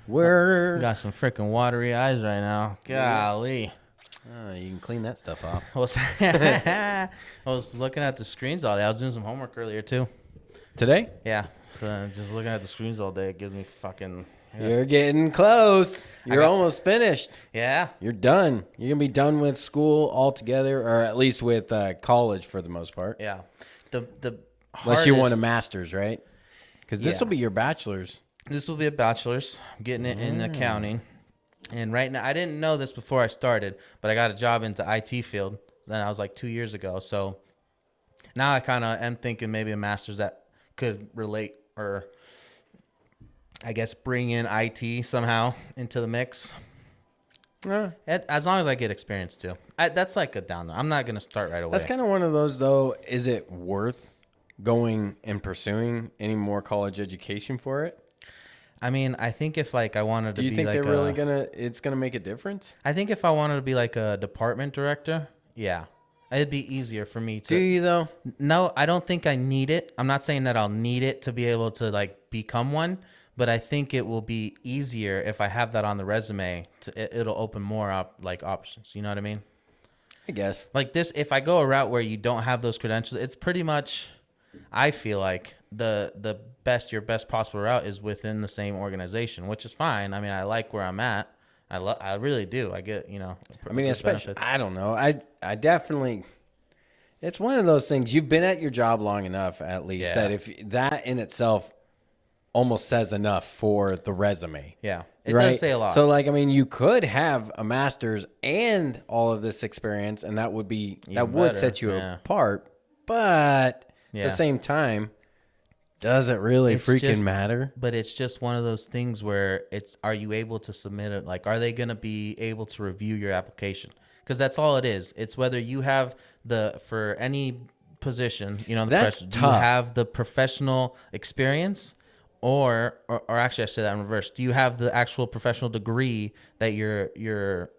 Word. Got some freaking watery eyes right now. Golly. Oh, you can clean that stuff off. I was looking at the screens all day. I was doing some homework earlier too. Today? Yeah. So just looking at the screens all day, it gives me fucking. You're getting close. You're almost finished. Yeah. You're done. You're going to be done with school altogether, or at least with college for the most part. Yeah. The Unless you want a master's, right? Because this will be your bachelor's. This will be a bachelor's. I'm getting it in accounting. And right now, I didn't know this before I started, but I got a job into IT field. Then I was like 2 years ago. So now I kind of am thinking maybe a master's that could relate or I guess bring in IT somehow into the mix. As long as I get experience too. That's like a down. I'm not going to start right away. That's kind of one of those, though. Is it worth going and pursuing any more college education for it? I mean, I think if like I wanted to be like, do you think they're really it's gonna make a difference? I think if I wanted to be like a department director, yeah, it'd be easier for me to. Do you though? No, I don't think I need it. I'm not saying that I'll need it to be able to like become one, but I think it will be easier if I have that on the resume. It'll open more up like options. You know what I mean? I guess. Like this, if I go a route where you don't have those credentials, it's pretty much. I feel like your best possible route is within the same organization, which is fine. I mean, I like where I'm at. I really do. I get, I mean, especially, benefits. I don't know. I definitely, it's one of those things. You've been at your job long enough, at least, that if that in itself almost says enough for the resume. Yeah, it does say a lot. So, like, I mean, you could have a master's and all of this experience, and that would set you apart. But at the same time, does it really matter? But it's just one of those things where are you able to submit it? Like, are they going to be able to review your application? Because that's all it is. It's whether you have for any position, that's tough. Do you have the professional experience or actually I say that in reverse. Do you have the actual professional degree that your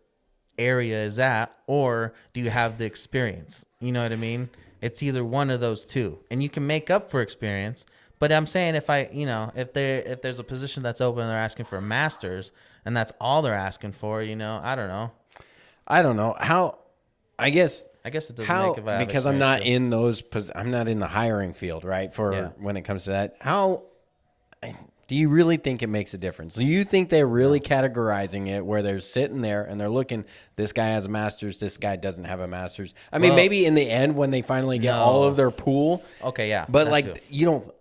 area is at, or do you have the experience? You know what I mean? It's either one of those two, and you can make up for experience. But I'm saying if there's a position that's open and they're asking for a master's and that's all they're asking for, I don't know. I don't know how. I guess it doesn't make a valid because I'm not in those. I'm not in the hiring field, right? When it comes to that, how do you really think it makes a difference? Do you think they're really categorizing it where they're sitting there and they're looking, this guy has a master's, this guy doesn't have a master's? I mean, maybe in the end when they finally get all of their pool. Okay, yeah. But like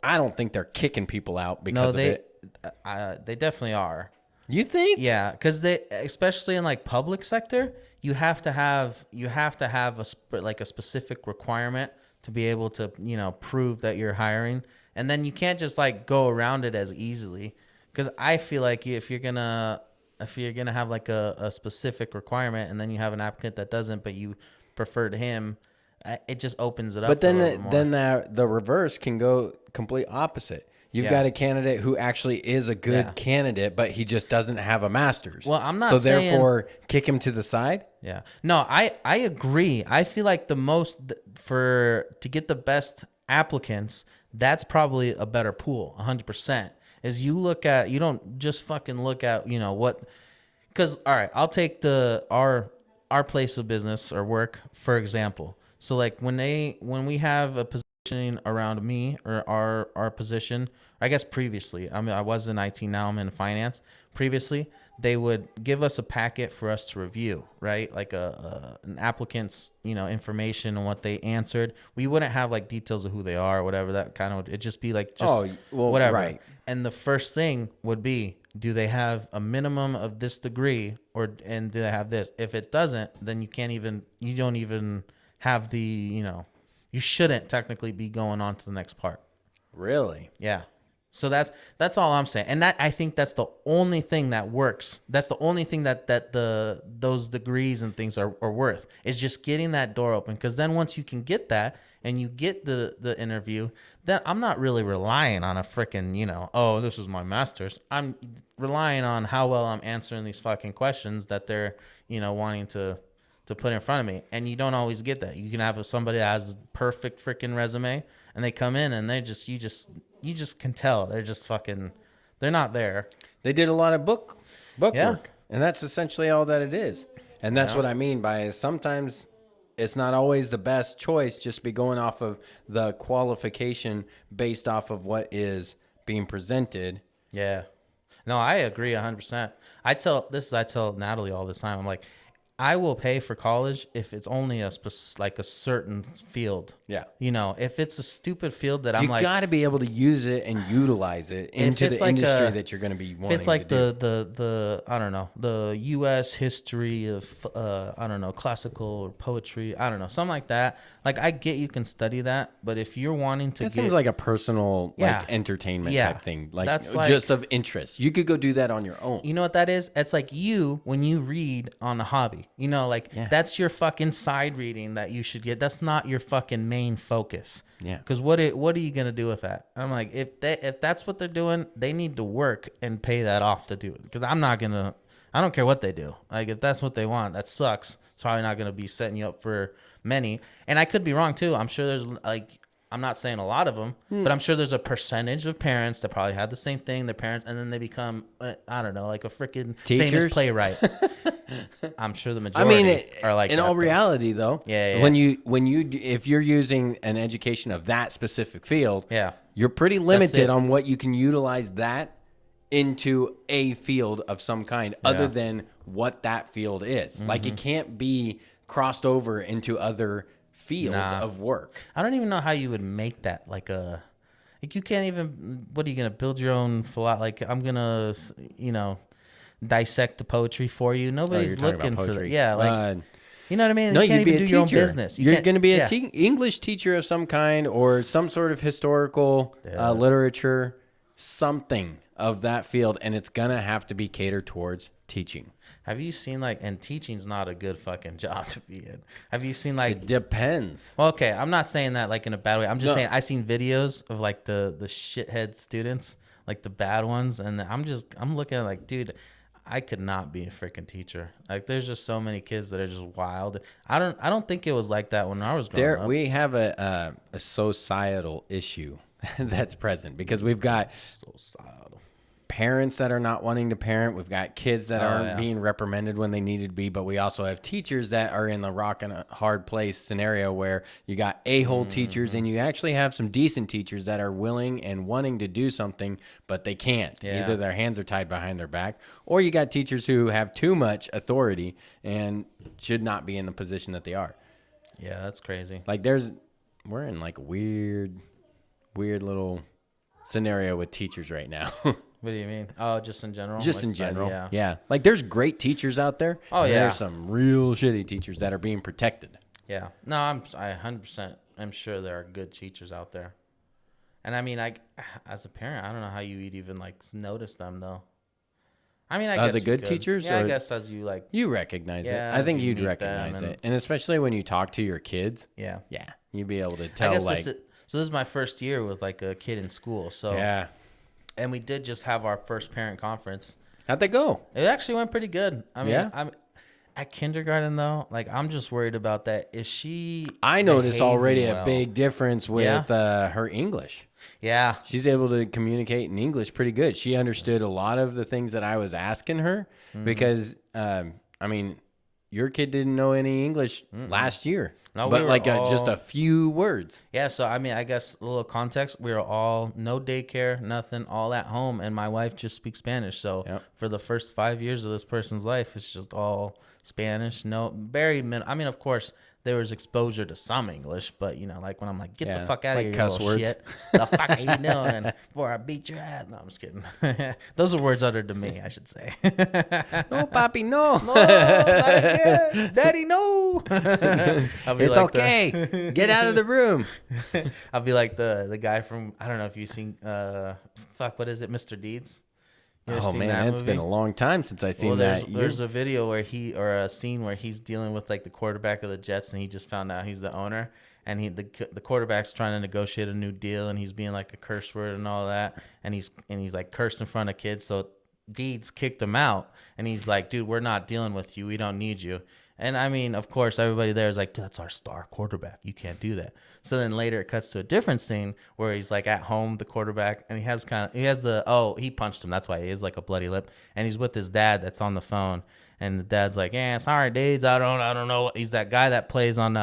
I don't think they're kicking people out because of it. They definitely are. You think? Yeah, because especially in like public sector, you have to have a specific requirement to be able to, prove that you're hiring. And then you can't just like go around it as easily, because I feel like if you're gonna have like a specific requirement and then you have an applicant that doesn't, but you preferred him, it just opens it up. But then the reverse can go complete opposite. You've got a candidate who actually is a good candidate, but he just doesn't have a master's. Well, I'm not. So saying, therefore, kick him to the side. Yeah. No, I agree. I feel like to get the best applicants, that's probably a better pool, 100%. Is you don't just fucking look at, what, because, all right, I'll take our place of business or work, for example. So like when we have a positioning around me or our position, I guess previously, I mean, I was in IT, now I'm in finance. Previously, they would give us a packet for us to review, right? Like an applicant's, information and what they answered. We wouldn't have like details of who they are or whatever. That kind of, it'd just be like, whatever. Right. And the first thing would be, do they have a minimum of this degree and do they have this? If it doesn't, then you don't even have you shouldn't technically be going on to the next part. Really? Yeah. So that's all I'm saying. And I think that's the only thing that works. That's the only thing that those degrees and things are worth, is just getting that door open. Because then once you can get that and you get the interview, then I'm not really relying on a freaking, oh, this is my master's. I'm relying on how well I'm answering these fucking questions that they're, wanting to put in front of me. And you don't always get that. You can have somebody that has a perfect freaking resume and they come in and you just can tell they're just fucking, They're not there. They did a lot of book Yeah. work, and that's essentially all that it is. And that's what I mean by sometimes it's not always the best choice just be going off of the qualification based off of what is being presented. Yeah. No, I agree 100%. I tell Natalie all this time. I'm like, I will pay for college if it's only a certain field. Yeah. You know, if it's a stupid field that I'm You like, got to be able to use it and utilize it into the industry that you're going to be wanting to do. if it's like the I don't know, the U.S. history of I don't know, classical or poetry, I don't know, something like that. Like I get you can study that, but if you're wanting to That seems like a personal like entertainment type thing, like that's just of interest. You could go do that on your own. You know what that is? It's like you when you read on a hobby. You know, like that's your fucking side reading that you should get. That's not your fucking main focus. Yeah. Because what are you gonna do with that? I'm like, if that's what they're doing, they need to work and pay that off to do it. Because I don't care what they do. Like if that's what they want, that sucks. It's probably not gonna be setting you up for many. And I could be wrong too. I'm sure there's like. I'm not saying a lot of them, but I'm sure there's a percentage of parents that probably had the same thing. Their parents, and then they become, I don't know, like a freaking famous playwright. I'm sure the majority are like. In all reality, though, yeah. When you if you're using an education of that specific field, yeah, you're pretty limited on what you can utilize that into a field of some kind, other than what that field is. Like it can't be crossed over into other fields of work. I don't even know how you would make that like you can't even. What are you gonna build your own like I'm gonna dissect the poetry for you? Nobody's looking for that. Yeah, like you know what I mean. No, you can't you'd be even a do your own teacher. business. You're going to be a English teacher of some kind, or some sort of historical literature, something of that field, and it's gonna have to be catered towards teaching. Have you seen and teaching's not a good fucking job to be in. Have you seen like? It depends. Well, okay, I'm not saying that like in a bad way. I'm just saying I seen videos of like the shithead students, like the bad ones, and I'm looking at like, dude, I could not be a freaking teacher. Like there's just so many kids that are just wild. I don't think it was like that when I was growing up. We have a societal issue that's present because we've got parents that are not wanting to parent. We've got kids that aren't being reprimanded when they needed to be, but we also have teachers that are in the rock and a hard place scenario where you got a-hole teachers, and you actually have some decent teachers that are willing and wanting to do something, but they can't. Yeah. Either their hands are tied behind their back, or you got teachers who have too much authority and should not be in the position that they are. Yeah, that's crazy. Like we're in like a weird little scenario with teachers right now. What do you mean? Oh, just in general? Just in general, yeah. Like, there's great teachers out there. Oh, yeah. There's some real shitty teachers that are being protected. Yeah. No, I 100%. I'm sure there are good teachers out there. And, I mean, as a parent, I don't know how you would even, notice them, though. I mean, I guess the good teachers? Yeah, I guess as you, You recognize it. I think you'd recognize it. And especially when you talk to your kids. Yeah. Yeah. You'd be able to tell, so this is my first year with, a kid in school, so... Yeah. And we did just have our first parent conference. How'd that go? It actually went pretty good. I mean, I'm at kindergarten though. I'm just worried about that. Is she? I noticed already a big difference with her English. Yeah, she's able to communicate in English pretty good. She understood a lot of the things that I was asking her because, I mean, your kid didn't know any English last year. No, but just a few words. Yeah, so I mean, I guess a little context. We were all no daycare, nothing, all at home, and my wife just speaks Spanish. So for the first 5 years of this person's life, it's just all Spanish. No, very I mean, of course, there was exposure to some English, but when I'm like, get the fuck out of here, cuss you words. Shit. The fuck are you doing before I beat your ass? No, I'm just kidding. Those are words uttered to me, I should say. No, papi, no. No, not again. Daddy, no. It's like okay. Get out of the room. I'll be like the guy from, I don't know if you've seen, what is it, Mr. Deeds? Oh man, it's been a long time since I seen that. There's a video where a scene where he's dealing with the quarterback of the Jets, and he just found out he's the owner, and the quarterback's trying to negotiate a new deal, and he's being like a curse word and all that, and he's cursed in front of kids. So Deeds kicked him out, and he's like, dude, we're not dealing with you. We don't need you. And I mean, of course, everybody there is like, that's our star quarterback. You can't do that. So then later it cuts to a different scene where he's like at home, the quarterback, and he has he punched him. That's why he has like a bloody lip. And he's with his dad that's on the phone. And the dad's like, yeah, sorry, dudes. I don't know. He's that guy that plays on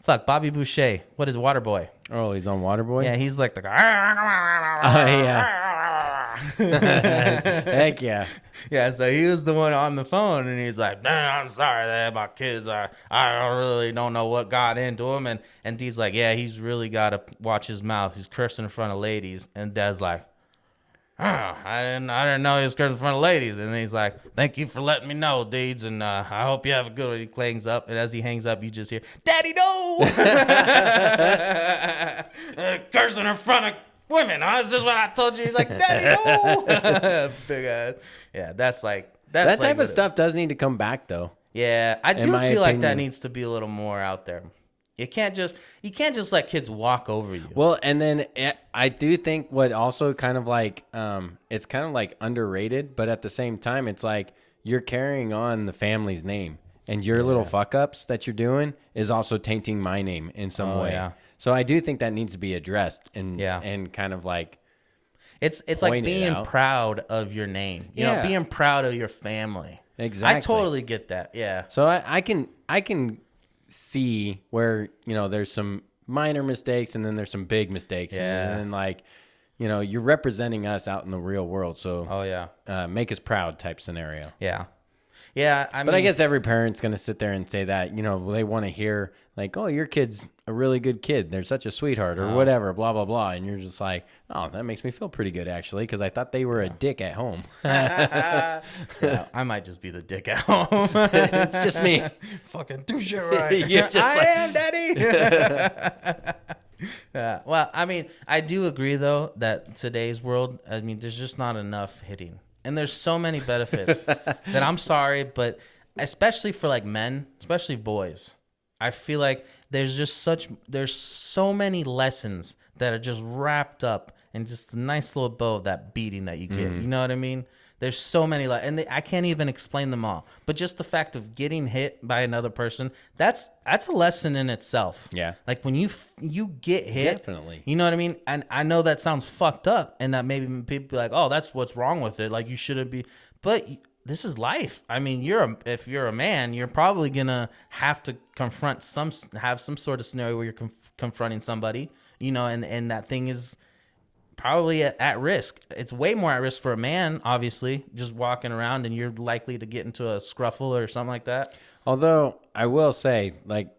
Bobby Boucher. What is Waterboy? Oh, he's on Waterboy? Yeah, he's like the guy. Oh, yeah. Heck yeah. Yeah, so he was the one on the phone, and he's like, man, I'm sorry that my kids, I really don't know what got into him. And Dee's like, yeah, he's really got to watch his mouth. He's cursing in front of ladies. And Dad's like, oh, I didn't know he was cursing in front of ladies. And he's like, thank you for letting me know, Deeds, and I hope you have a good one. He hangs up, and as he hangs up, you just hear, Daddy, no! Cursing in front of women, huh? Is this what I told you? He's like, Daddy, no! Big ass. Yeah, that's that type of stuff does need to come back, though. Yeah, I do feel like that needs to be a little more out there. You can't just let kids walk over you. Well, and then I do think what also kind of like it's kind of like underrated, but at the same time, it's like you're carrying on the family's name, and your little fuck ups that you're doing is also tainting my name in some way. Yeah. So I do think that needs to be addressed and kind of like it's like being proud of your name. You know, being proud of your family. Exactly. I totally get that. Yeah. So I can see where, you know, there's some minor mistakes and then there's some big mistakes. Yeah. And then like, you know, you're representing us out in the real world. So make us proud type scenario. Yeah. Yeah, I guess every parent's going to sit there and say that, you know, they want to hear like, oh, your kid's a really good kid. They're such a sweetheart or whatever, blah, blah, blah. And you're just like, oh, that makes me feel pretty good, actually, because I thought they were a dick at home. Yeah, I might just be the dick at home. It's just me. Fucking do shit right. Am, Daddy. Well, I mean, I do agree, though, that today's world, I mean, there's just not enough hitting. And there's so many benefits that I'm sorry, but especially for like men, especially boys, I feel like there's so many lessons that are just wrapped up in just a nice little bow of that beating that you get. You know what I mean? There's so many, I can't even explain them all. But just the fact of getting hit by another person, that's a lesson in itself. Yeah. Like when you get hit, definitely. You know what I mean? And I know that sounds fucked up, and that maybe people be like, "Oh, that's what's wrong with it. Like you shouldn't be." But this is life. I mean, if you're a man, you're probably gonna have to have some sort of scenario where you're confronting somebody. You know, and that thing is probably at risk. It's way more at risk for a man, obviously, just walking around, and you're likely to get into a scruffle or something like that. Although I will say, like,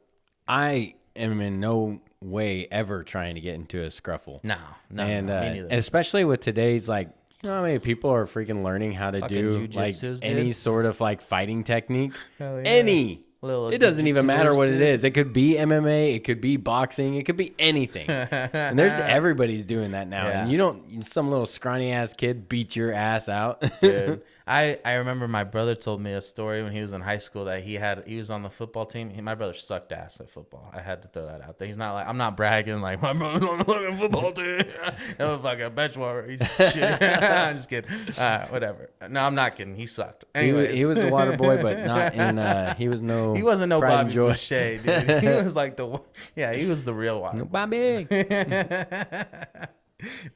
I am in no way ever trying to get into a scruffle. No, me neither. Especially with today's, like, you know how many people are freaking learning how to do like any sort of like fighting technique? Hell yeah. It doesn't even matter what it is. It could be MMA. It could be boxing. It could be anything. And everybody's doing that now. Yeah. And some little scrawny ass kid beat your ass out. Dude, I remember my brother told me a story when he was in high school that he was on the football team. My brother sucked ass at football. I had to throw that out there. He's not like, I'm not bragging like my brother's on the fucking football team. It was like a bench warmer. He's shit. I'm just kidding. Whatever. No, I'm not kidding. He sucked. Anyways. He was a water boy, but not in. He wasn't no Bobby Boucher, dude. He was like he was the real one. No Bobby.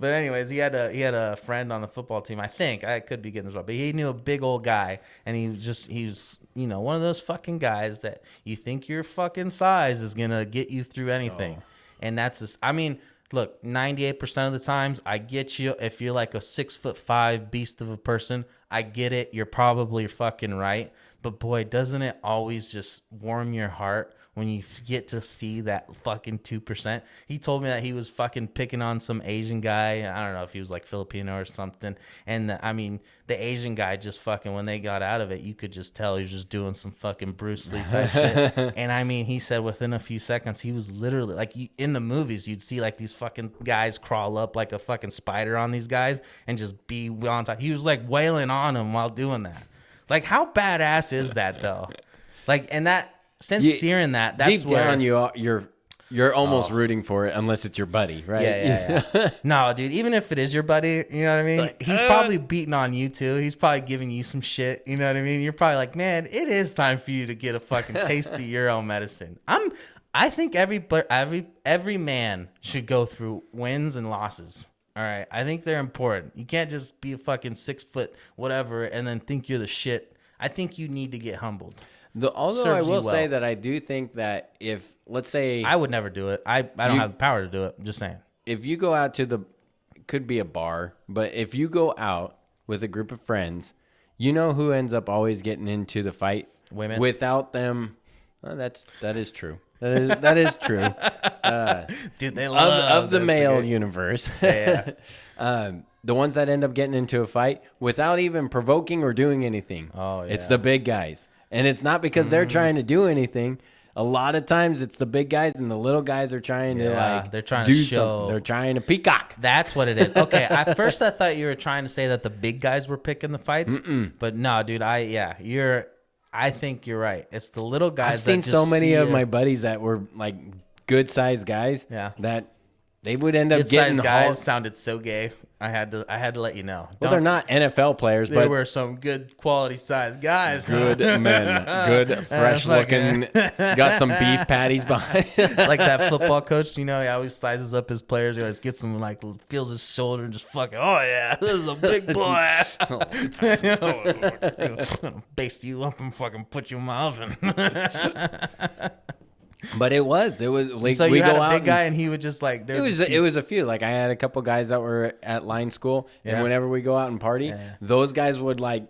But anyways, he had a friend on the football team. I think I could be getting this wrong, but he knew a big old guy, and he's one of those fucking guys that you think your fucking size is gonna get you through anything, and that's just, I mean, look, 98% of the times I get you. If you're like a 6'5" beast of a person, I get it. You're probably fucking right. But boy, doesn't it always just warm your heart when you get to see that fucking 2%? He told me that he was fucking picking on some Asian guy. I don't know if he was like Filipino or something. And the Asian guy just fucking, when they got out of it, you could just tell he was just doing some fucking Bruce Lee type shit. And I mean, he said within a few seconds, he was literally like, in the movies, you'd see like these fucking guys crawl up like a fucking spider on these guys and just be on top. He was like wailing on them while doing that. Like, how badass is that, though? Like, and that, since hearing that, that's deep down, you're You're almost rooting for it unless it's your buddy, right? Yeah. No, dude, even if it is your buddy, you know what I mean? Like, he's probably beating on you too. He's probably giving you some shit, you know what I mean? You're probably like, man, it is time for you to get a fucking taste of your own medicine. I think every man should go through wins and losses. All right. I think they're important. You can't just be a fucking 6 foot whatever and then think you're the shit. I think you need to get humbled. Although I will say that I do think that if, let's say... I would never do it. I don't have the power to do it. I'm just saying. If you go out to could be a bar, but if you go out with a group of friends, you know who ends up always getting into the fight? Women. Without them... Well, that is true. That is true. Dude, they love of the male universe. Yeah. The ones that end up getting into a fight without even provoking or doing anything. Oh, yeah. It's the big guys. And it's not because they're trying to do anything. A lot of times it's the big guys and the little guys are trying to they're trying do to show. something. They're trying to peacock. That's what it is. Okay, at first I thought you were trying to say that the big guys were picking the fights. But no, dude, I think you're right. It's the little guys. I've seen so many of my buddies that were like good sized guys that they would end up getting guys sounded so gay. I had to let you know. Well, they're not NFL players, but they were some good quality sized guys. Good men, good fresh looking. Got some beef patties behind. It's like that football coach, you know, he always sizes up his players. He always gets them like feels his shoulder and just fucking. Oh yeah, this is a big boy. I'm gonna baste you up and fucking put you in my oven. But it was like so you had a big guy and he would just like it was a few. Like I had a couple guys that were at line school, and whenever we go out and party, those guys would like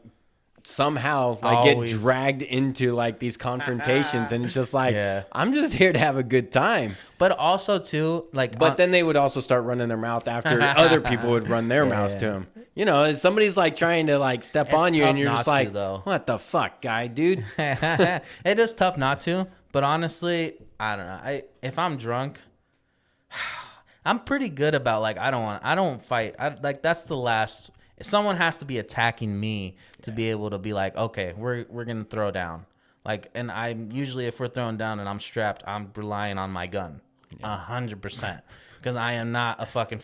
somehow like get dragged into like these confrontations, and it's just like I'm just here to have a good time. But also too like then they would also start running their mouth after other people would run their mouths to them. You know, if somebody's like trying to like step on you, and you're just like, what the fuck, guy, dude? It is tough not to. But honestly, I don't know. If I'm drunk, I'm pretty good about like I don't fight. Like that's the last. Someone has to be attacking me to be able to be like, okay, we're gonna throw down. Like, and I'm usually if we're throwing down and I'm strapped, I'm relying on my gun, 100%. Because I am not a fucking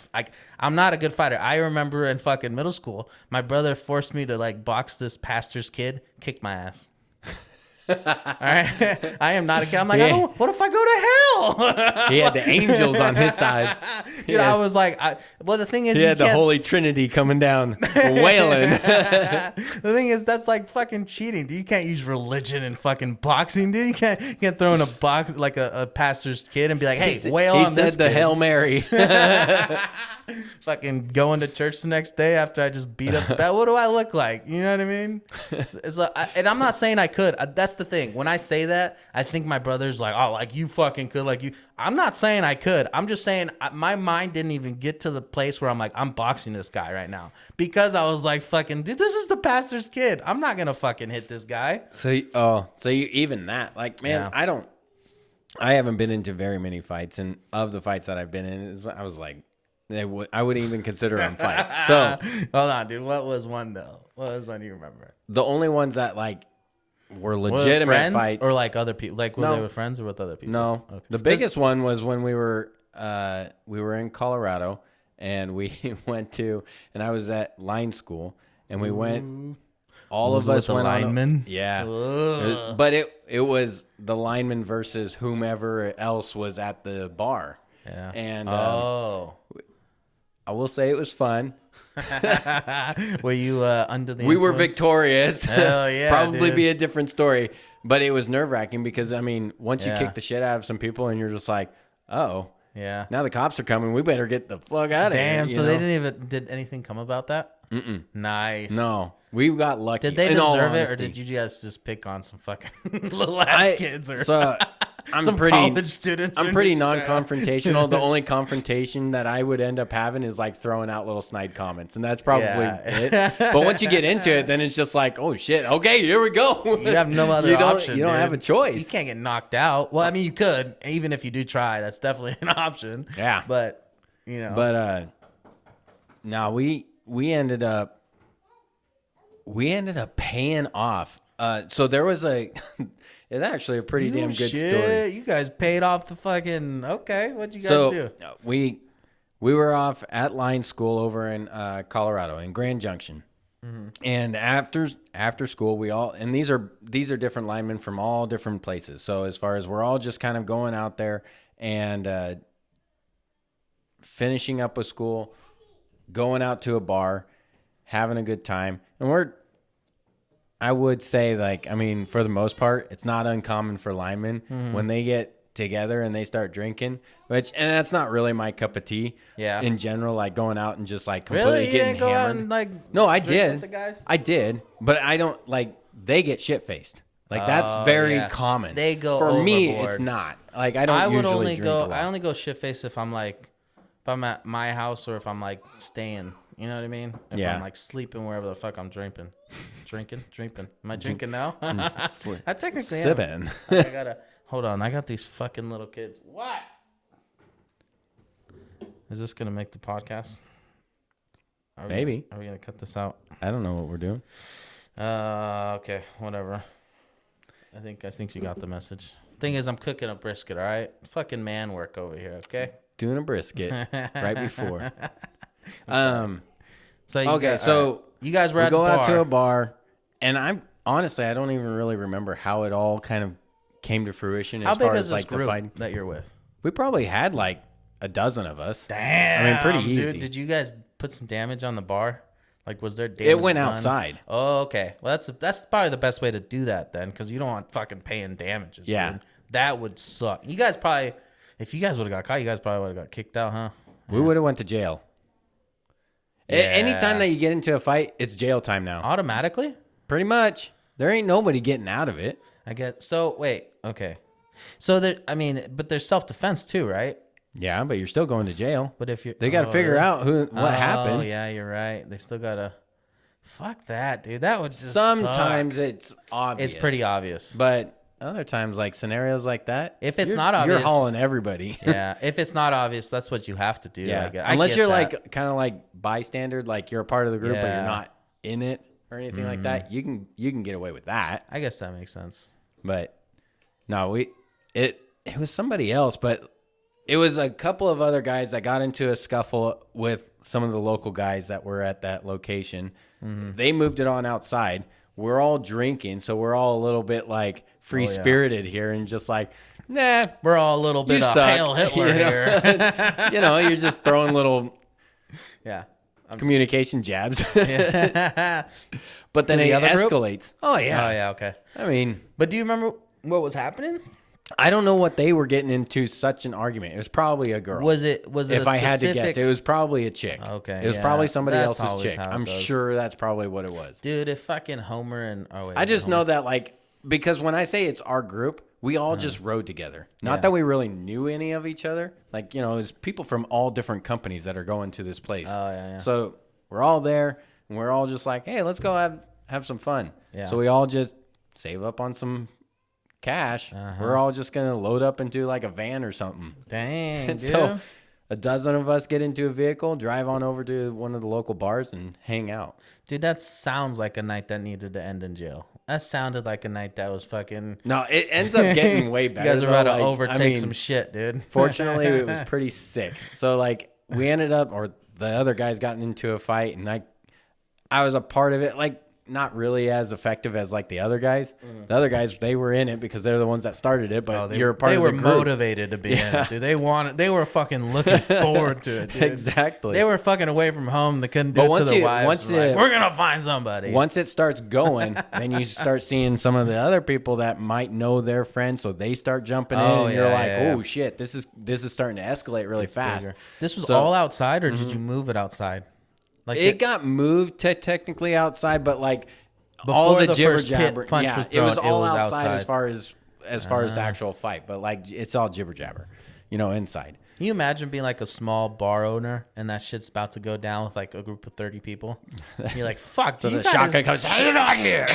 I'm not a good fighter. I remember in fucking middle school, my brother forced me to like box this pastor's kid, kick my ass. All right, I am not a kid. I'm like, what if I go to hell? He had the angels on his side, dude. I was like, well, the thing is, he had the Holy Trinity coming down, wailing. The thing is, that's like fucking cheating, dude. You can't use religion in fucking boxing, dude. You can't throw in a box like a pastor's kid and be like, hey, wail on this. He said the Hail Mary. Fucking going to church the next day after I just beat up the bat. What do I look like? You know what I mean? It's like, and I'm not saying I could. That's the thing. When I say that, I think my brother's like, oh, like you fucking could, like you. I'm not saying I could. I'm just saying my mind didn't even get to the place where I'm like, I'm boxing this guy right now because I was like, fucking, dude, this is the pastor's kid. I'm not gonna fucking hit this guy. So you even that, like, man, I haven't been into very many fights, and of the fights that I've been in, I was like. I wouldn't even consider them fights. So hold on, dude. What was one though? What was one you remember? The only ones that like were legitimate fights, or like other people, like were they with friends or with other people? No, okay. The biggest one was when we were in Colorado, and we went to, and I was at line school, and we went. All of us went linemen. But it was the lineman versus whomever else was at the bar. Yeah. And I will say it was fun. Were you under the influence? We were victorious. Hell yeah, Probably dude. be a different story. But it was nerve-wracking because, I mean, once you kick the shit out of some people and you're just like, oh, yeah, now the cops are coming. We better get the fuck out of here. Damn, so they did anything come about that? Nice. No. We got lucky. Did they deserve it, or did you guys just pick on some fucking little ass kids or some college students? I'm pretty non-confrontational. The only confrontation that I would end up having is like throwing out little snide comments, and that's probably it. But once you get into it, then it's just like, oh shit, okay, here we go. You have no other option. You don't have a choice. You can't get knocked out. Well, I mean, you could, even if you do try. That's definitely an option. Yeah, but you know. But no, we ended up paying off So there was it's actually a pretty damn good story. You guys paid off the fucking. Okay, what'd you guys do? We were off at line school over in Colorado in Grand Junction. Mm-hmm. And after school, we all, and these are different linemen from all different places. So as far as we're all just kind of going out there and finishing up with school, going out to a bar, having a good time. And I would say, like, I mean, for the most part, it's not uncommon for linemen when they get together and they start drinking, and that's not really my cup of tea. Yeah. In general, like going out and just like completely Really? You getting didn't go hammered. out and, like, no, I drink with did. the guys? I did, but I don't like. They get shit faced. Like that's very common. They go for me. overboard. It's not like I don't. I would usually only drink go. a lot. I only go shit faced if I'm at my house or if I'm like staying. You know what I mean? If I'm like sleeping wherever the fuck I'm drinking. Am I drinking now? I technically am. Sipping. I gotta hold on. I got these fucking little kids. What? Is this gonna make the podcast? Maybe. Are we gonna cut this out? I don't know what we're doing. Okay, whatever. I think you got the message. Thing is, I'm cooking a brisket. All right, fucking man work over here. Okay. Doing a brisket right before. So you guys were we at go the bar. out to a bar, and I don't even really remember how it all kind of came to fruition How as big far is as this like the group fight. that you're with? We probably had like a dozen of us. Damn. I mean, pretty easy. Dude, did you guys put some damage on the bar? Like, was there damage? It went done? outside. Oh, okay. Well, that's probably the best way to do that then, because you don't want fucking paying damages. Yeah. Dude. That would suck. You guys probably, if you guys would have got caught, you guys probably would have got kicked out, huh? We would have went to jail. Yeah. Anytime that you get into a fight, it's jail time now. Automatically? Pretty much. There ain't nobody getting out of it. I guess. So, wait. Okay. So, but there's self-defense too, right? Yeah, but you're still going to jail. But if you're... They got to figure out what happened. Oh, yeah, you're right. They still got to... Fuck that, dude. That would just Sometimes suck. It's obvious. It's pretty obvious. But other times, like scenarios like that, if it's not obvious... You're hauling everybody. Yeah. If it's not obvious, that's what you have to do. Yeah. I Unless get you're that. like kind of like bystander, like you're a part of the group, but Yeah. you're not in it or anything like that. You can get away with that. I guess that makes sense. But no, it was somebody else, but it was a couple of other guys that got into a scuffle with some of the local guys that were at that location. They moved it on outside. We're all drinking, so we're all a little bit like free-spirited here and just like, nah. We're all a little bit of Hail Hitler here. You're just throwing little communication jabs. Yeah. But then To the it other group? escalates. Oh, yeah. Oh, yeah, okay. I mean, But do you remember what was happening? I don't know what they were getting into such an argument. It was probably a girl. Was it If I had to guess, it was probably a chick. Okay, It was yeah. probably somebody That's else's always chick. how it I'm goes. sure that's probably what it was. Dude, if fucking Homer and... Oh, wait. I just know that, like, because when I say it's our group, we all just rode together. Not Yeah. that we really knew any of each other. Like, there's people from all different companies that are going to this place. Oh, yeah. So we're all there, and we're all just like, hey, let's go have some fun. Yeah. So we all just save up on some cash. We're all just going to load up into, like, a van or something. Dang, And dude. so a dozen of us get into a vehicle, drive on over to one of the local bars, and hang out. Dude, that sounds like a night that needed to end in jail. That sounded like a night that was fucking... No, it ends up getting way better. You guys are about though. to Like, overtake some shit, dude. Fortunately, it was pretty sick. So, like, we ended up, or the other guys got into a fight, and I was a part of it. Like, not really as effective as like the other guys. The other guys, they were in it because they're the ones that started it. But you're a part of the group. They were motivated to be in it, dude. They were fucking looking forward to it, dude. Exactly. They were fucking away from home. They couldn't do it to their wives. We're gonna find somebody. Once it starts going, then you start seeing some of the other people that might know their friends, so they start jumping in, and you're like, oh shit, this is starting to escalate really fast. Bigger. This was all outside, or did you move it outside? Like it got moved to technically outside, but like before all the the jibber first jabber, punch yeah, was it was thrown, all it was outside outside. as far as the actual fight. But like it's all jibber jabber, inside. Can you imagine being like a small bar owner and that shit's about to go down with like a group of 30 people? You're like, fuck, So do you the shotgun comes, hey, you're not here.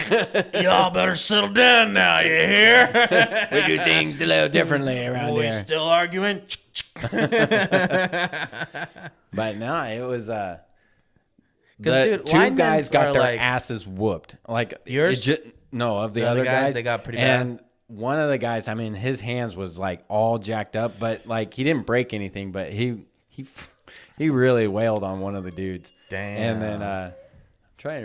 y'all better settle down now, you hear? We do things a little differently around We here. still arguing? But no, it was the dude, two linemen guys got are their like- asses whooped. Like Yours? No, of the other guys. They got pretty and bad. One of the guys, I mean, his hands was like all jacked up, but like he didn't break anything, but he really wailed on one of the dudes. Damn. And then I'm trying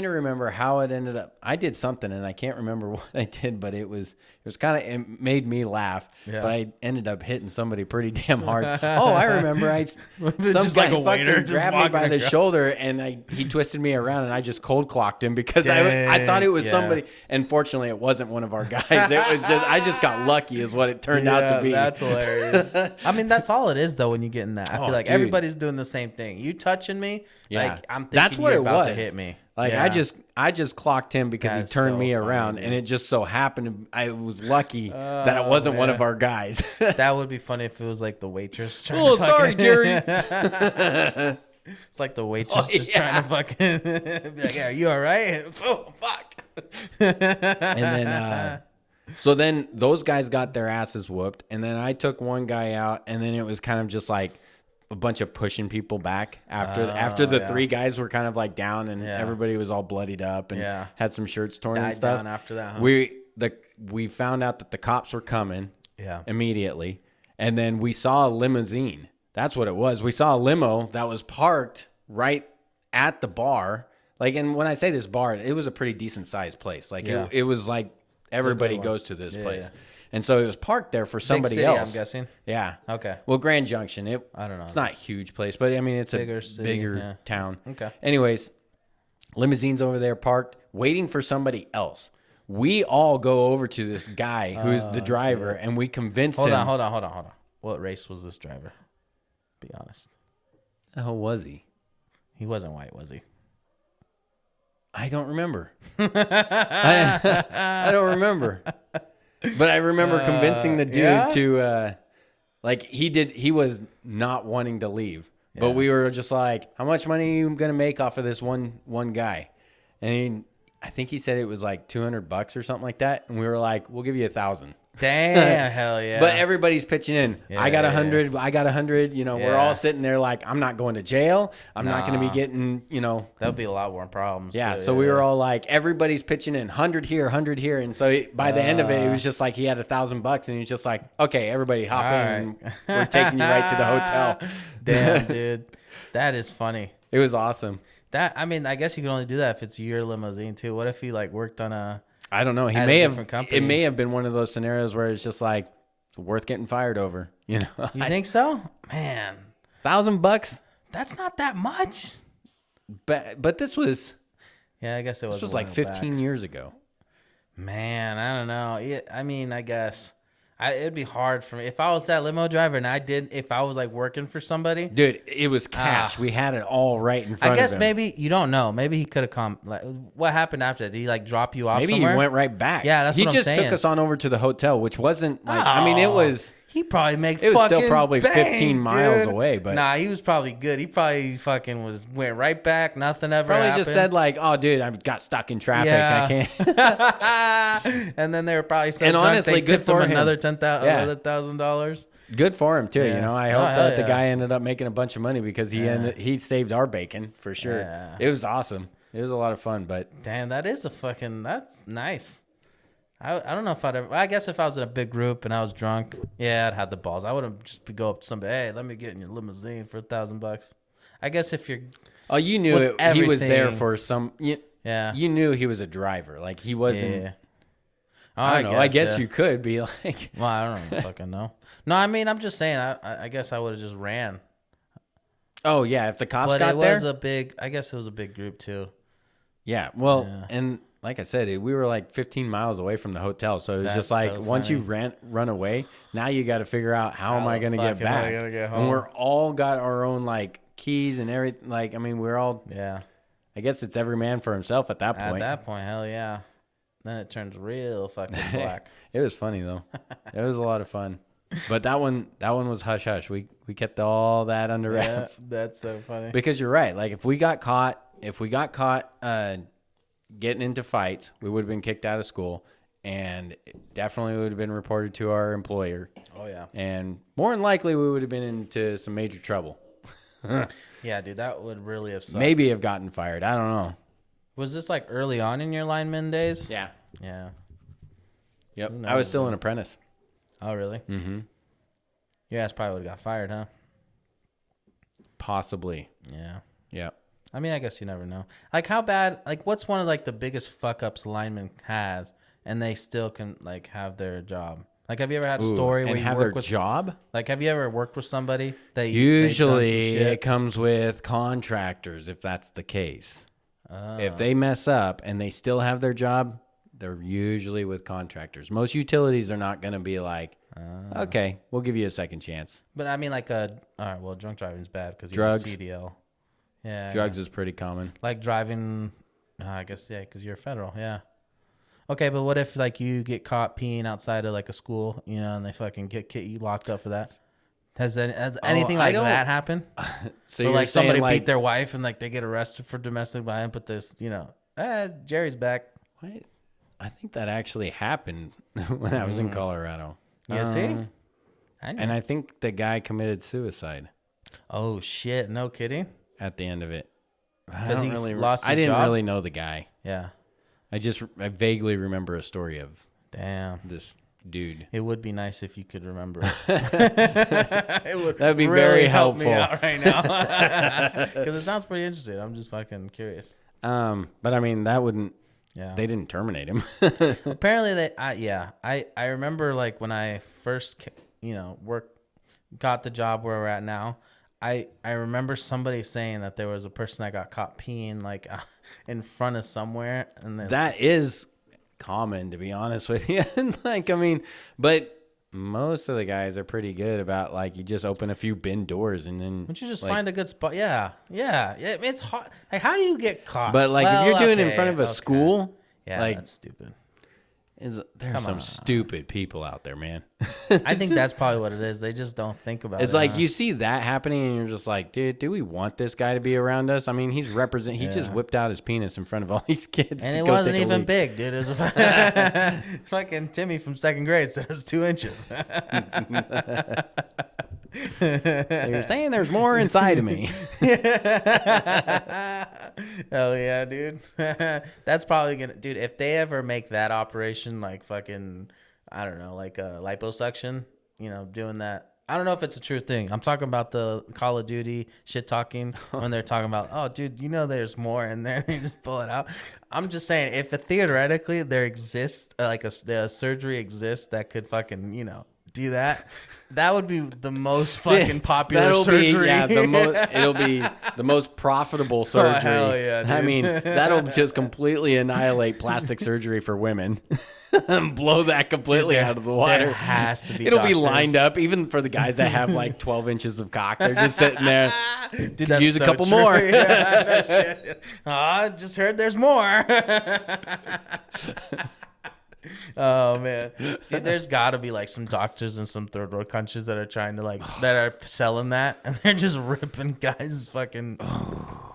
to remember how it ended up. I did something and I can't remember what I did, but it made me laugh. Yeah. But I ended up hitting somebody pretty damn hard. Oh, I remember. Some Just guy like a waiter fucking just grabbed me walking by the across. shoulder and he twisted me around and I just cold clocked him because I thought it was Yeah. somebody. And fortunately, it wasn't one of our guys. It was just I just got lucky, is what it turned out to be. That's hilarious. I mean, that's all it is though. When you get in that, I feel like dude. everybody's doing the same thing. You touching me, like I'm thinking that's what you're it about was. to hit me. Like Yeah. I just clocked him because That's he turned so me funny, around, dude. and it just so happened I was lucky that it wasn't one of our guys. That would be funny if it was like the waitress. Trying Oh, to sorry, fucking- Jerry. It's like the waitress just trying to fucking be like, "Yeah, are you all right?" Oh, fuck. And then so then those guys got their asses whooped, and then I took one guy out, and then it was kind of just like a bunch of pushing people back after the three guys were kind of like down, and everybody was all bloodied up and had some shirts torn and Died stuff. down after that, huh? We found out that the cops were coming Yeah. immediately, and then we saw a limousine. That's what it was. We saw a limo that was parked right at the bar. Like, and when I say this bar, it was a pretty decent sized place. Like it was like everybody goes to this place. Yeah. And so it was parked there for somebody Big city, else. I'm guessing. Yeah. Okay. Well, Grand Junction. I don't know. It's not a huge place, but I mean, it's Bigger a city, bigger town. Okay. Anyways, limousines over there parked, waiting for somebody else. We all go over to this guy who's the driver, and we convince him. Hold on. What race was this driver? Be honest. The hell was he? He wasn't white, was he? I don't remember. I don't remember. But I remember convincing the dude to, like, he was not wanting to leave. But we were just like, how much money are you going to make off of this one guy? And I think he said it was like $200 or something like that. And we were like, we'll give you $1,000. Damn, hell yeah. But everybody's pitching in. I got 100. I got 100. You know, we're all sitting there like, I'm not going to jail. I'm not going to be getting, you know. That would be a lot more problems. Yeah. So we were all like, everybody's pitching in 100 here, 100 here. And so by the end of it, it was just like he had $1,000 and he's just like, okay, everybody hop in. And we're taking you right to the hotel. Damn, dude. That is funny. It was awesome. I mean, I guess you can only do that if it's your limousine too. What if he like worked on a I don't know. He at a may have. different company? It may have been one of those scenarios where it's just like worth getting fired over. You know, You think so? Man, $1,000. that's not that much. But this was Yeah, I guess it was. this was a like while 15 back. years ago. Man, I don't know. I mean, I guess it'd be hard for me if I was that limo driver and if I was like working for somebody. Dude, it was cash. We had it all right in front I guess of him. maybe you don't know. Maybe he could have come. Like, what happened after that? Did he like drop you off? Maybe somewhere? he went right back. Yeah, that's he what I'm just saying. took us on over to the hotel, which wasn't like. I mean, it was. He probably makes. It was still fucking probably 15 bank, miles dude. away, but nah, he was probably good. He probably fucking went right back. Nothing ever. probably happened. just said like, "Oh, dude, I got stuck in traffic. Yeah. I can't." And then they were probably so And drunk honestly, they good tipped him for him. another Yeah. $1,000. Good for him too. Yeah. You know, I Oh, hope hell that the yeah. guy ended up making a bunch of money because he saved our bacon for sure. Yeah. It was awesome. It was a lot of fun, but Damn, that's nice. I don't know if I'd ever. I guess if I was in a big group and I was drunk, yeah, I'd have the balls. I wouldn't just go up to somebody, hey, let me get in your limousine for $1,000. I guess if you're, oh, you knew With he was there everything. for some. yeah, You knew he was a driver. Like he wasn't. yeah. Oh, I don't know. I guess yeah. you could be like. Well, I don't fucking know. No, I mean, I'm just saying. I guess I would have just ran. Oh yeah, if the cops But got it there. was a big. I guess it was a big group too. Yeah. Well, Yeah. and like I said, we were like 15 miles away from the hotel, so it was That's just like so once you funny. run away, now you got to figure out how am How I the going to fuck get am I back? gonna get And home? we're all got our own like keys and everything. Like I mean, we're all. Yeah. I guess it's every man for himself at that At point. that point, hell yeah. Then it turns real fucking black. It was funny though. It was a lot of fun. But that one was hush hush. We kept all that under Yeah, wraps that's so funny. because you're right. Like if we got caught getting into fights, we would have been kicked out of school, and it definitely would have been reported to our employer. Oh yeah. And more than likely, we would have been into some major trouble. Yeah, dude, that would really have sucked. Maybe have gotten fired. I don't know. Was this like early on in your lineman days? Yeah. Yeah. Yep. Who I was knows, still man? an apprentice. Oh, really? Mm-hmm. Your ass probably would have got fired, huh? Possibly. Yeah. Yep. I mean, I guess you never know. Like, how bad? Like, what's one of like the biggest fuck ups a lineman has, and they still can like have their job? Like, have you ever had a story where and you have work their with job? Like, have you ever worked with somebody that Usually it comes with contractors if that's the case. If they mess up and they still have their job, they're usually with contractors. Most utilities are not going to be like, okay, we'll give you a second chance. But I mean, like all right, well, drunk driving's bad because you Drugs. have CDL. Yeah. Drugs is pretty common. Like driving, I guess, yeah, because you're federal. Yeah. Okay, but what if like you get caught peeing outside of like a school, you know, and they fucking get you locked up for that? Has anything like that happened? So or you're like somebody saying, beat their wife and like they get arrested for domestic violence, but this, you know, Jerry's back. What? I think that actually happened when I was in Colorado. You see? And I think the guy committed suicide Oh shit! No kidding. at the end of it. Because he lost his I didn't job? really know the guy. Yeah. I vaguely remember a story of Damn. this dude. It would be nice if you could remember it. It would That'd be really very help me helpful. out right now. Because it sounds pretty interesting. I'm just fucking curious. But I mean, that wouldn't. Yeah. They didn't terminate him. Apparently, I remember like when I first, got the job where we're at now. I remember somebody saying that there was a person that got caught peeing like in front of somewhere, and then That is common, to be honest with you. Like, I mean, but most of the guys are pretty good about like you just open a few bin doors and then. don't you just like, find a good spot? Yeah. It's hot. Like, how do you get caught? But like if you're doing it in front of a okay. school, Yeah, like that's stupid. there's some stupid people out there, man. I think that's probably what it is. They just don't think about it. It's like huh? you see that happening and you're just like, dude, do we want this guy to be around us? I mean, he just whipped out his penis in front of all these kids. And to it go wasn't take a even leak. big, dude. It was fucking Timmy from second grade said it was 2 inches. You're saying there's more inside of me. Hell yeah, dude. That's probably gonna, dude. If they ever make that operation like fucking, I don't know, like a liposuction, doing that. I don't know if it's a true thing. I'm talking about the Call of Duty shit talking when they're talking about, oh, dude, there's more in there. They just pull it out. I'm just saying, if theoretically there exists a surgery exists that could fucking, do that, that would be the most fucking popular surgery. It'll be the most profitable surgery. Hell yeah, dude. I mean, that'll just completely annihilate plastic surgery for women. Blow that completely out of the water. There has to be. It'll be doctors. lined up, even for the guys that have like 12 inches of cock. They're just sitting there. Dude, Could that's use a so couple true. more. Yeah, no shit. I just heard there's more. Oh man, dude, there's got to be like some doctors in some third world countries that are trying to that are selling that, and they're just ripping guys' fucking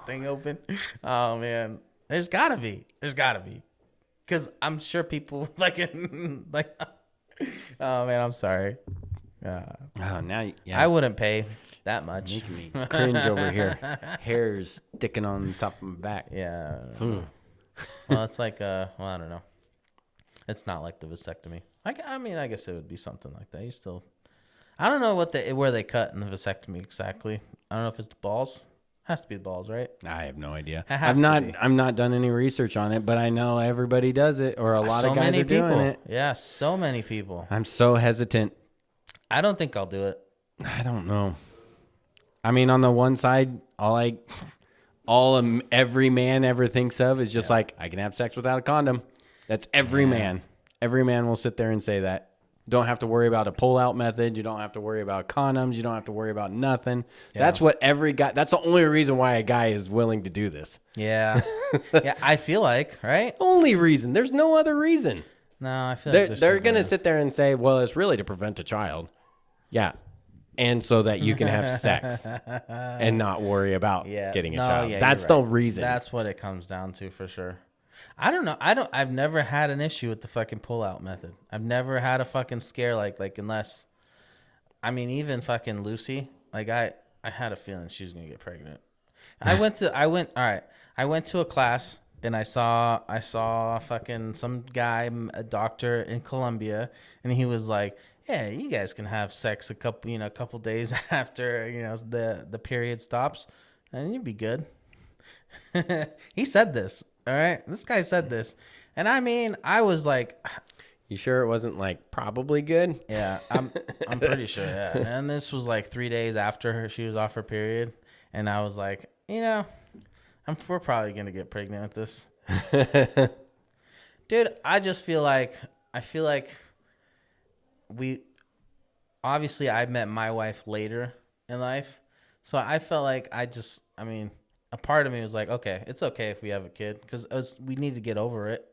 thing open. Oh man, there's got to be, because I'm sure people fucking like. Oh man, I'm sorry. Oh, now, yeah. I wouldn't pay that much. Making me cringe over here. Hair's sticking on the top of my back. Yeah. Well, it's like I don't know. It's not like the vasectomy. I mean, I guess it would be something like that. I don't know where they cut in the vasectomy exactly. I don't know if it's the balls. Has to be the balls, right? I have no idea. It has I'm not done any research on it, but I know everybody does it, or a lot of guys are doing it. Yeah, so many people. I'm so hesitant. I don't think I'll do it. I don't know. I mean, on the one side, every man ever thinks of is just like, I can have sex without a condom. That's every man. Every man will sit there and say that. Don't have to worry about a pull-out method. You don't have to worry about condoms. You don't have to worry about nothing. Yeah. That's what every guy... That's the only reason why a guy is willing to do this. Yeah. Yeah, I feel like, right? Only reason. There's no other reason. No, I feel like they're going to sit there and say, well, it's really to prevent a child. Yeah. And so that you can have sex and not worry about getting a child. Yeah, that's the reason. That's what it comes down to for sure. I don't know. I've never had an issue with the fucking pull-out method. I've never had a fucking scare unless, I mean, even fucking Lucy, like I had a feeling she was gonna get pregnant. I went to a class and I saw fucking some guy, a doctor in Colombia, and he was like, "Yeah, you guys can have sex a couple days after the period stops, and you'd be good." He said this. All right, this guy said this, and I mean, I was like, You sure it wasn't like probably good? "Yeah, I'm pretty sure." Yeah, and this was like 3 days after she was off her period, and I was like, we're probably gonna get pregnant with this. Dude, I feel like we obviously I met my wife later in life. So I felt like a part of me was like, okay, it's okay if we have a kid because we need to get over it.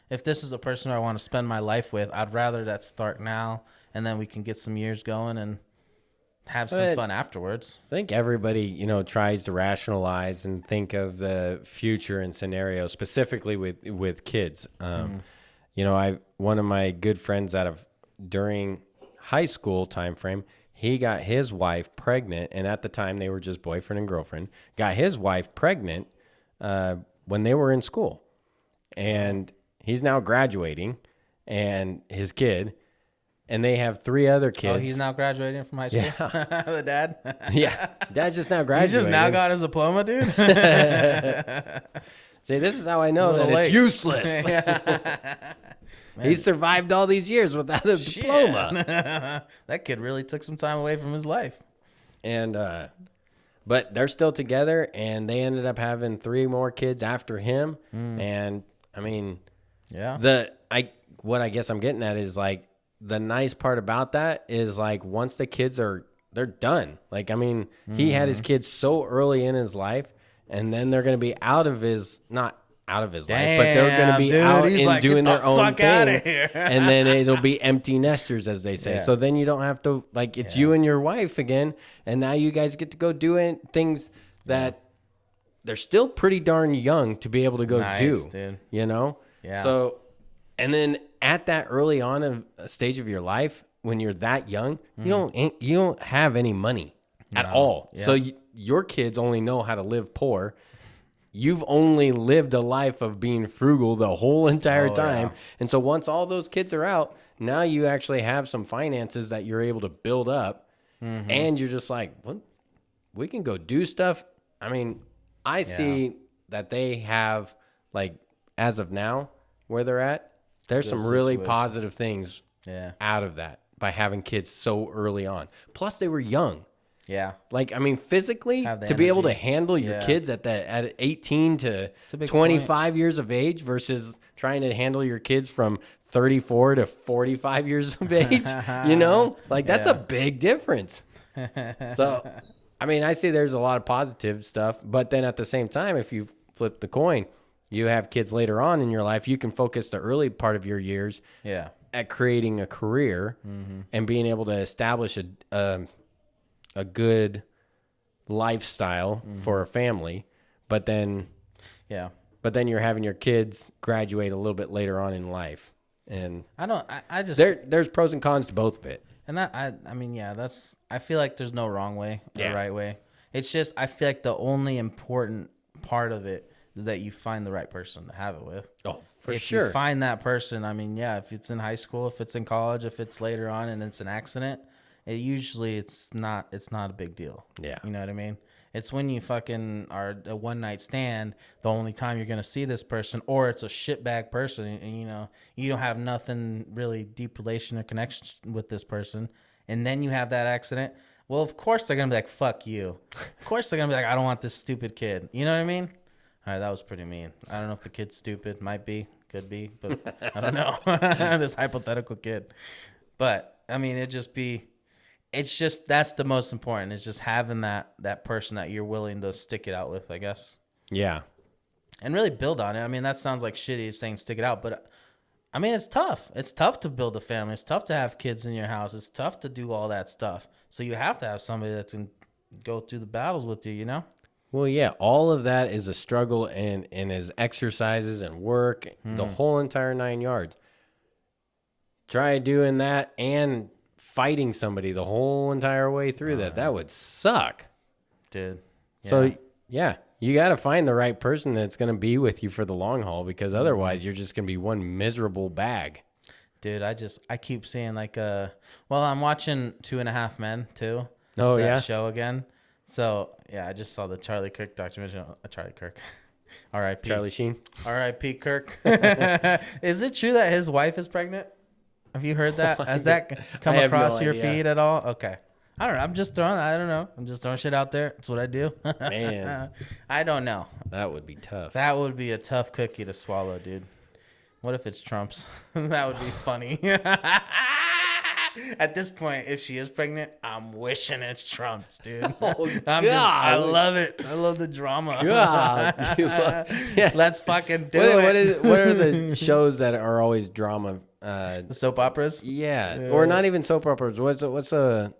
If this is a person I want to spend my life with, I'd rather that start now and then we can get some years going and have some fun afterwards. I think everybody, tries to rationalize and think of the future and scenarios, specifically with kids. One of my good friends during high school time frame, he got his wife pregnant, and at the time they were just boyfriend and girlfriend. Got his wife pregnant when they were in school, and he's now graduating, and his kid. And they have 3 other kids. Oh, he's now graduating from high school? Yeah. The dad? Yeah. Dad's just now graduating. He's just now got his diploma, dude? See, this is how I know that it's useless. He survived all these years without a diploma. That kid really took some time away from his life. And, but they're still together, and they ended up having 3 more kids after him. And, I mean, what I guess I'm getting at is like, the nice part about that is like once the kids they're done. Like, I mean, he had his kids so early in his life, and then they're going to be not out of his life, but they're going to be out and doing their own thing. And then it'll be empty nesters, as they say. Yeah. So then you don't have to, like, it's you and your wife again. And now you guys get to go doing things that they're still pretty darn young to be able to go do, dude. Yeah. So, and then at that early on of a stage of your life, when you're that young, you don't have any money at all. Yeah. So your kids only know how to live poor. You've only lived a life of being frugal the whole entire time. Yeah. And so once all those kids are out, now you actually have some finances that you're able to build up. And you're just like, well, we can go do stuff. I mean, I see that they have, like, as of now, where they're at, there's some really positive things out of that by having kids so early on. Plus, they were young. Yeah. Like, I mean, physically, to be able to handle your kids at 18 to 25 years of age versus trying to handle your kids from 34 to 45 years of age, like that's a big difference. So, I mean, I see there's a lot of positive stuff, but then at the same time, if you flip the coin, you have kids later on in your life, you can focus the early part of your years at creating a career and being able to establish a good lifestyle for a family. But then you're having your kids graduate a little bit later on in life. And I just there's pros and cons to both of it. And I feel like there's no wrong way or right way. It's just I feel like the only important part of it is that you find the right person to have it with. Oh, for sure. If you find that person, I mean, if it's in high school, if it's in college, if it's later on and it's an accident, it's not a big deal. Yeah. You know what I mean? It's when you fucking are a one-night stand, the only time you're going to see this person, or it's a shitbag person, and you don't have nothing really deep relation or connection with this person, and then you have that accident. Well, of course they're going to be like, fuck you. Of course they're going to be like, I don't want this stupid kid. You know what I mean? All right, that was pretty mean. I don't know if the kid's stupid. Might be. Could be. But I don't know. This hypothetical kid. But, I mean, it's just that's the most important. It's just having that person that you're willing to stick it out with, I guess. Yeah. And really build on it. I mean, that sounds like shitty saying stick it out. But, I mean, it's tough. It's tough to build a family. It's tough to have kids in your house. It's tough to do all that stuff. So you have to have somebody that can go through the battles with you, Well, yeah, all of that is a struggle and is exercises and work, the whole entire 9 yards. Try doing that and fighting somebody the whole entire way through that would suck. dude. Yeah. So yeah, you got to find the right person that's going to be with you for the long haul, because otherwise you're just going to be one miserable bag. Dude, I keep seeing like well, I'm watching 2.5 Men too. Oh that yeah, show again. So yeah, I just saw the Charlie Kirk documentary. Charlie Kirk, R.I.P. Charlie Sheen. R.I.P. Kirk. Is it true that his wife is pregnant? Have you heard that? Has that come across your feed at all? Okay. I don't know. I don't know. I'm just throwing shit out there. That's what I do. Man, I don't know. that would be tough. That would be a tough cookie to swallow, dude. What if it's Trump's? That would be funny. At this point, if she is pregnant, I'm wishing it's Trump's, dude. Oh, I love it. I love the drama. God. Yeah. Let's fucking do it. What are the shows that are always drama? The soap operas? Yeah, or not even soap operas. What's a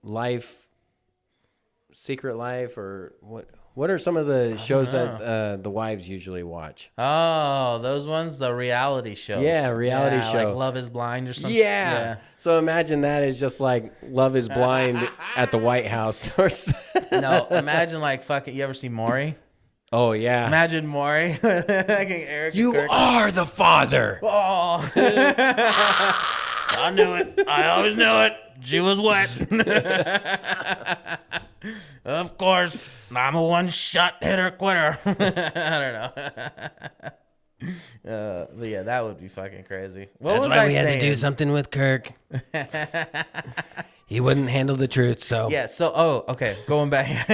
life, Secret Life, or what? What are some of the shows that the wives usually watch? Oh, those ones, the reality shows. Yeah, reality show. Like Love is Blind or something. Yeah. So imagine that is just like Love is Blind at the White House or something. No, imagine like fucking, you ever see Maury? Oh, yeah. Imagine Maury. Eric You Kirk. are the father. Oh. I knew it. I always knew it. She was wet. Of course. I'm a one-shot hitter quitter. I don't know. But yeah, that would be fucking crazy. What was I we saying? had to do something with Kirk. He wouldn't handle the truth, so. Yeah, so, okay, going back.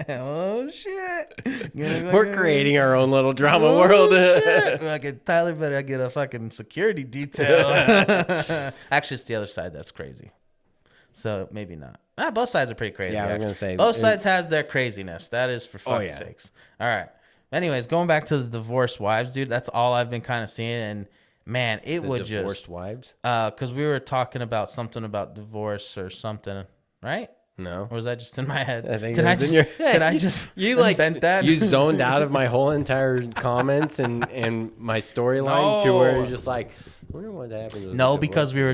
Oh, shit. We're creating our own little drama world. Fucking Tyler better get a fucking security detail. Actually, it's the other side that's crazy. So maybe not. Both sides are pretty crazy. Yeah, I was going to say. Both sides has their craziness. That is for fuck's sakes. All right. Anyways, going back to the divorced wives, dude, that's all I've been kind of seeing. And man, it would just. Divorced wives? Because we were talking about something about divorce or something, right? No. Or was that just in my head? I think Did it I was in just, your head. Did I just You like invent that? You zoned out of my whole entire comments and my storyline to where you're just like, I wonder what happened. With No, the because divorce. we were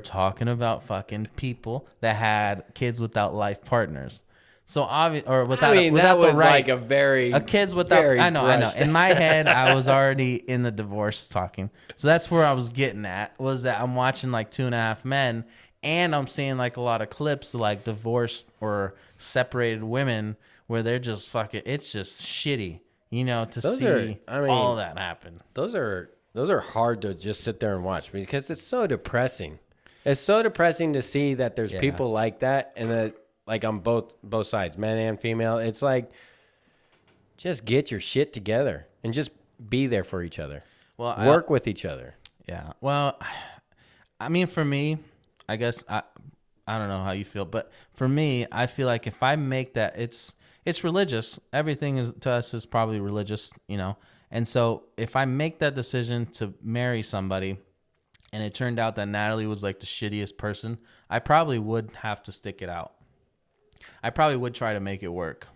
talking about fucking people that had kids without life partners. So obvious or without that the was right like a very kids without. very I know. brushed. In my head, I was already in the divorce talking. So that's where I was getting at, was that I'm watching like 2.5 Men, and I'm seeing like a lot of clips of like divorced or separated women where they're just fucking. It's just shitty, to see all that happen. Those are hard to just sit there and watch because it's so depressing. It's so depressing to see that there's people like that, and that like on both sides, men and female. It's like, just get your shit together and just be there for each other. Well, work with each other. Yeah. Well, I mean, for me, I guess I don't know how you feel, but for me, I feel like if I make that, it's religious. Everything is to us is probably religious, And so if I make that decision to marry somebody, and it turned out that Natalie was like the shittiest person, I probably would have to stick it out. I probably would try to make it work.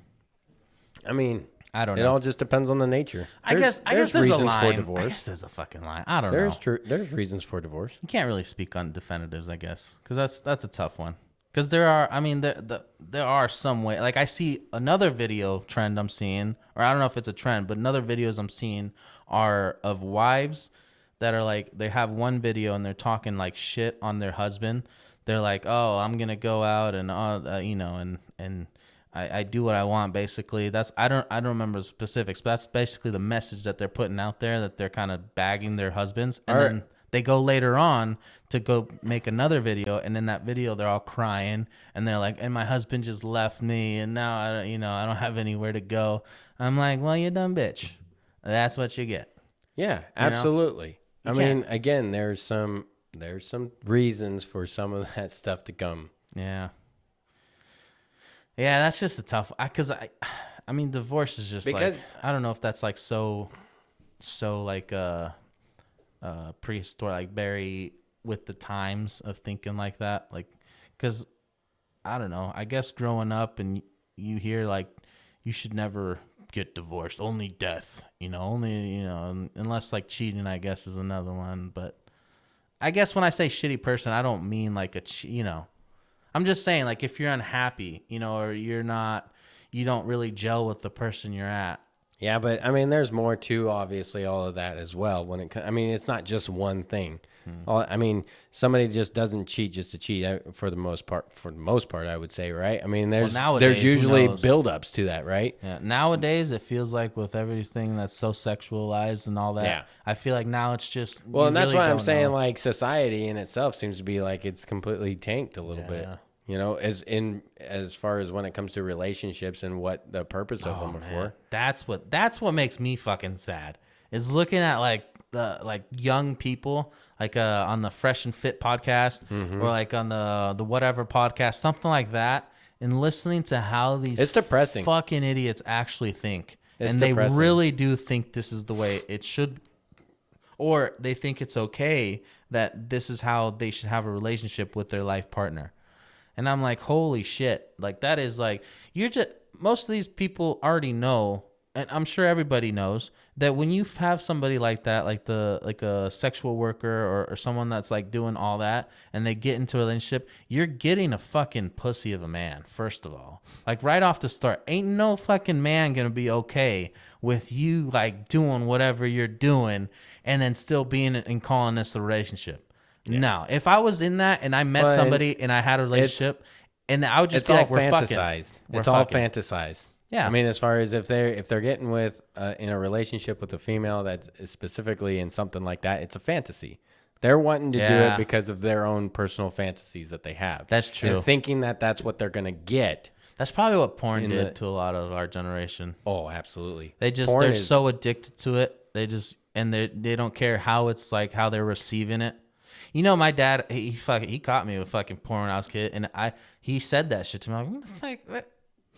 I mean, I don't know. It all just depends on the nature. I guess there's reasons a line. for divorce. I guess there's a fucking line. I don't know. There's reasons for divorce. You can't really speak on definitives, I guess, because that's a tough one. Because there are, I mean, there are some way. Like I see another video trend I'm seeing, or I don't know if it's a trend, but another videos I'm seeing are of wives that are like, they have one video and they're talking like shit on their husband. They're like, oh, I'm gonna go out and and I do what I want, basically. I don't remember the specifics, but that's basically the message that they're putting out there, that they're kind of bagging their husbands, and then they go later on to go make another video, and in that video they're all crying, and they're like, and my husband just left me, and now I don't have anywhere to go. I'm like, well, you dumb bitch. That's what you get. Yeah, absolutely. I mean, again, there's some reasons for some of that stuff to come. Yeah. Yeah, that's just a tough. Because I mean, divorce is just because, like, I don't know if that's like so like prehistoric, like very with the times of thinking like that, like, because I don't know. I guess growing up and you hear like you should never get divorced, only death, only unless like cheating, I guess, is another one. But I guess when I say shitty person, I don't mean like I'm just saying, like, if you're unhappy, you know, or you don't really gel with the person you're at. Yeah, but I mean, there's more to obviously all of that as well. I mean, it's not just one thing. I mean, somebody just doesn't cheat just to cheat for the most part. For the most part, I would say, right? I mean, nowadays, there's usually buildups to that, right? Yeah. Nowadays, it feels like with everything that's so sexualized and all that. Yeah. I feel like now it's just And that's really why I'm don't saying know. like society in itself seems to be like it's completely tanked a little bit. You know, as far as when it comes to relationships and what the purpose of them are for. That's what makes me fucking sad. Is looking at like the young people like on the Fresh and Fit podcast or like on the whatever podcast, something like that, and listening to how these It's depressing. fucking idiots actually think. It's They depressing. really do think this is the way it should, or they think it's okay that this is how they should have a relationship with their life partner. And I'm like, holy shit. Like, that is like, most of these people already know, and I'm sure everybody knows, that when you have somebody like that, like a sexual worker or someone that's like doing all that, and they get into a relationship, you're getting a fucking pussy of a man, first of all. Like, right off the start, ain't no fucking man gonna be okay with you like doing whatever you're doing and then still being and calling this a relationship. Yeah. No, if I was in that and I met somebody and I had a relationship, and I would just be like, we're fantasized. fucking. It's all fantasized. Yeah. I mean, as far as if they're getting with in a relationship with a female that's specifically in something like that, it's a fantasy. They're wanting to do it because of their own personal fantasies that they have. That's true. And thinking that that's what they're gonna get. That's probably what porn did to a lot of our generation. Oh, absolutely. They're so addicted to it. They don't care how it's like, how they're receiving it. You know, my dad, he caught me with fucking porn when I was a kid, and he said that shit to me. I'm like, what the fuck?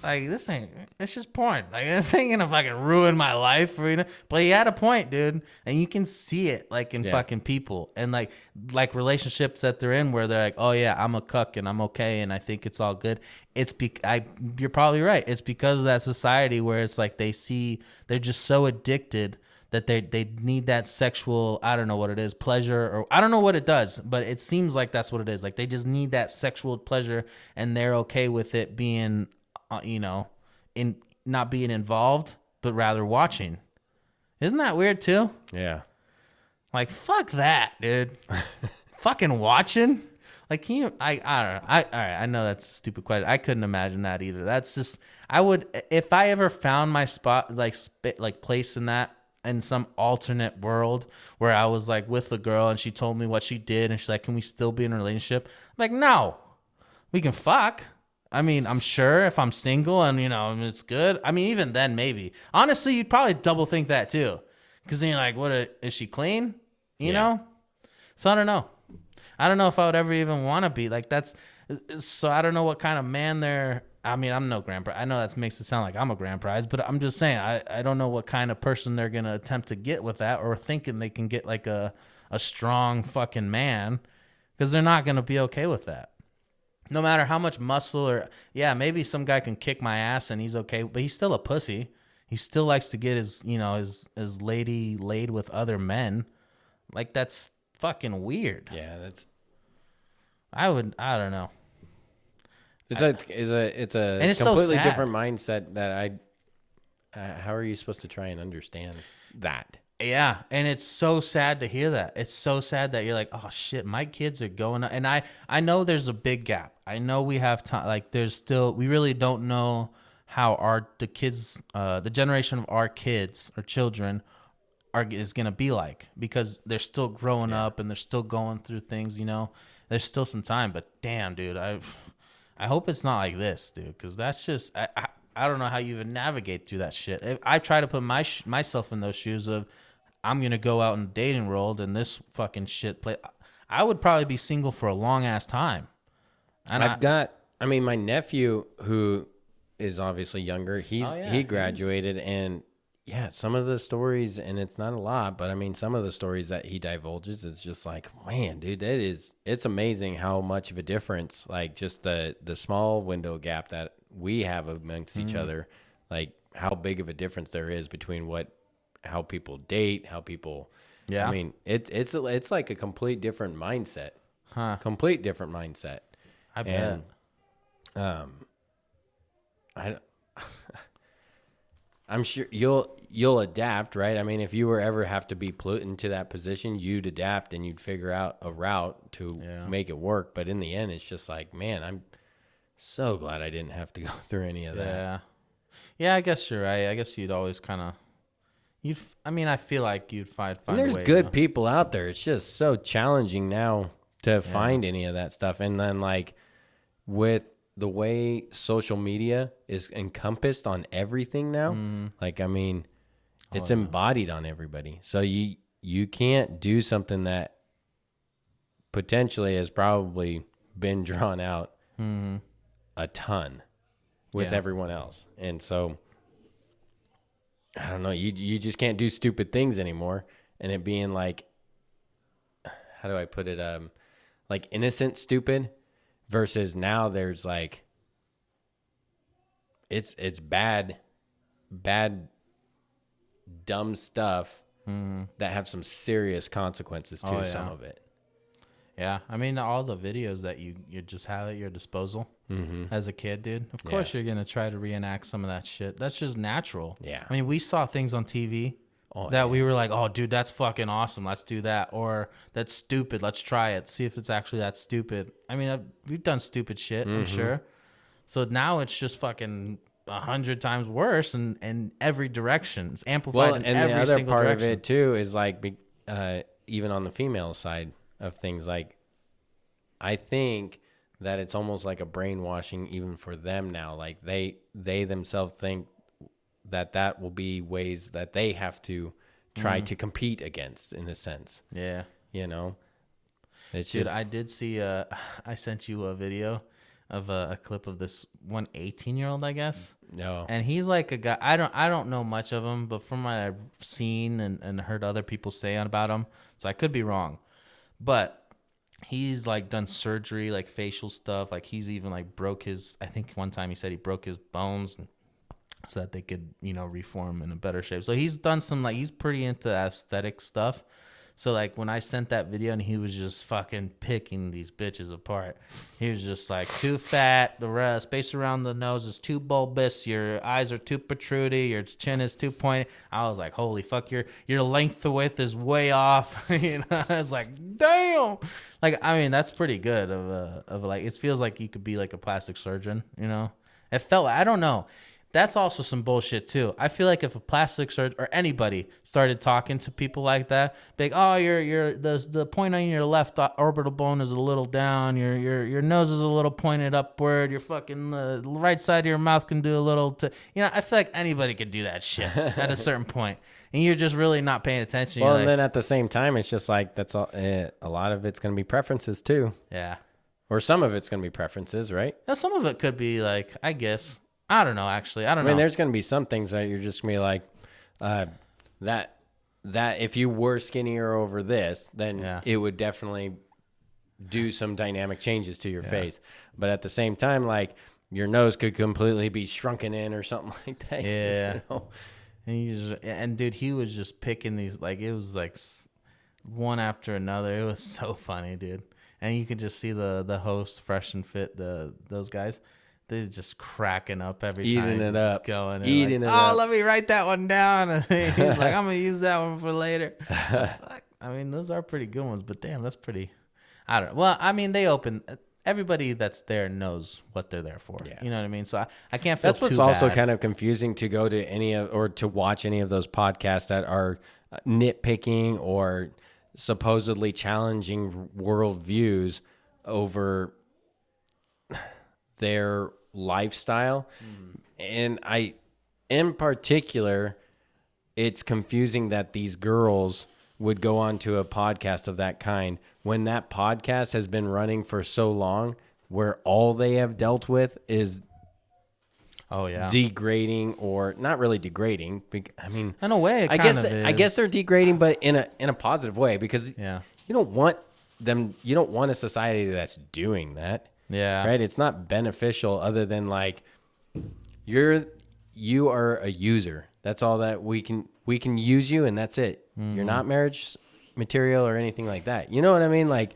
Like, this ain't, it's just porn. Like, this ain't gonna fucking ruin my life, you know? But he had a point, dude. And you can see it, like, in fucking people. And, like relationships that they're in where they're like, oh, yeah, I'm a cuck and I'm okay and I think it's all good. You're probably right. It's because of that society where it's like they're just so addicted that they need that sexual, I don't know what it is, pleasure, or I don't know what it does, but it seems like that's what it is. Like, they just need that sexual pleasure and they're okay with it being, in not being involved, but rather watching. Isn't that weird too? Yeah. Like, fuck that, dude. Fucking watching. Like, can you? I don't know. All right. I know that's a stupid question. I couldn't imagine that either. That's just. I would, if I ever found my spot, like place in that, in some alternate world where I was like with a girl and she told me what she did and she's like, can we still be in a relationship? I'm like, no, we can fuck. I mean, I'm sure if I'm single and, it's good. I mean, even then, maybe. Honestly, you'd probably double think that too. Because then you're like, is she clean? You know? So I don't know. I don't know if I would ever even want to be like so I don't know what kind of man they're. I mean, I'm no grand prize. I know that makes it sound like I'm a grand prize, but I'm just saying, I don't know what kind of person they're going to attempt to get with that, or thinking they can get like a strong fucking man, because they're not going to be okay with that. No matter how much muscle or, maybe some guy can kick my ass and he's okay, but he's still a pussy. He still likes to get his lady laid with other men. Like, that's fucking weird. Yeah, that's. I don't know. It's a completely different mindset that how are you supposed to try and understand that? Yeah, and it's so sad to hear that. It's so sad that you're like, oh shit, my kids are going up. And I know there's a big gap. I know we have time. Like, we really don't know how the kids, the generation of our kids or children is gonna be like, because they're still growing up and they're still going through things. There's still some time, but damn, dude, I hope it's not like this, dude, because that's just I don't know how you even navigate through that shit. I try to put myself in those shoes of, I'm gonna go out in the dating world and this fucking shit play. I would probably be single for a long ass time. And my nephew, who is obviously younger, he graduated, and some of the stories, and it's not a lot, but I mean, some of the stories that he divulges, is just like, man, dude, it's amazing how much of a difference, like, just the small window gap that we have amongst each other, like, how big of a difference there is between how people date, how people, I mean, it's like a complete different mindset. Huh. Complete different mindset. I bet. I I'm sure you'll adapt, right? I mean, if you were ever have to be put into that position, you'd adapt and you'd figure out a route to make it work. But in the end, it's just like, man, I'm so glad I didn't have to go through any of that. Yeah, I guess you're right. I guess you'd always kind of, I mean, I feel like you'd find And there's a way good people out there. It's just so challenging now to find any of that stuff. And then like with the way social media is encompassed on everything now, like, I mean, it's embodied on everybody. So you can't do something that potentially has probably been drawn out a ton with everyone else. And so I don't know, you just can't do stupid things anymore. And it being like, how do I put it? Like innocent stupid versus now there's like, it's bad, dumb stuff that have some serious consequences to some of it. Yeah, I mean, all the videos that you just have at your disposal as a kid, dude. Of course, you're going to try to reenact some of that shit. That's just natural. Yeah. I mean, we saw things on TV that we were like, oh, dude, that's fucking awesome. Let's do that. Or that's stupid. Let's try it. See if it's actually that stupid. I mean, we've done stupid shit, I'm sure. So now it's just fucking 100 times worse in every direction. It's amplified in every single direction. And the other part of it, too, is like even on the female side of things, like I think that it's almost like a brainwashing even for them now. Like they themselves think that will be ways that they have to try to compete against, in a sense. Yeah. You know? It's Dude, just, I did see I sent you a video of a clip of this 18-year-old, I guess. No. And he's like a guy, I don't know much of him, but from what I've seen and heard other people say about him, so I could be wrong. But he's like done surgery, like facial stuff. Like he's even like broke his, I think one time he said he broke his bones so that they could, reform in a better shape. So he's done some, like, he's pretty into aesthetic stuff. So like when I sent that video and he was just fucking picking these bitches apart, he was just like, too fat, the space around the nose is too bulbous, your eyes are too protruding, your chin is too pointy. I was like, holy fuck, your length to width is way off. I was like, damn. Like, I mean, that's pretty good of like, it feels like you could be like a plastic surgeon, It felt, I don't know. That's also some bullshit too. I feel like if a plastic surgeon or anybody started talking to people like that, like, oh, the point on your left orbital bone is a little down, your nose is a little pointed upward, your fucking right side of your mouth can do a little. I feel like anybody could do that shit at a certain point, and you're just really not paying attention. Well, and then at the same time, it's just like that's all. A lot of it's going to be preferences too. Yeah. Or some of it's going to be preferences, right? Now, some of it could be like, I guess. I don't know, actually. I don't know. I mean, there's going to be some things that you're just going to be like, that if you were skinnier over this, then it would definitely do some dynamic changes to your face. But at the same time, like, your nose could completely be shrunken in or something like that. Yeah. And dude, he was just picking these, like, it was like one after another. It was so funny, dude. And you could just see the host, Fresh and Fit, those guys. They're just cracking up every time. Eating it up. Eating it up. Oh, let me write that one down. And he's like, I'm going to use that one for later. I mean, those are pretty good ones, but damn, that's pretty. I don't know. Well, I mean, everybody that's there knows what they're there for. Yeah. You know what I mean? So I can't feel too bad. That's what's also kind of confusing to go to or to watch any of those podcasts that are nitpicking or supposedly challenging worldviews over their lifestyle. And in particular, it's confusing that these girls would go on to a podcast of that kind when that podcast has been running for so long, where all they have dealt with is degrading, or not really degrading. I mean, in a way, I guess they're degrading, but in a positive way, because you don't want a society that's doing that. Yeah. Right? It's not beneficial, other than like you are a user. That's all that we can use you, and that's it. You're not marriage material or anything like that. You know what I mean? Like,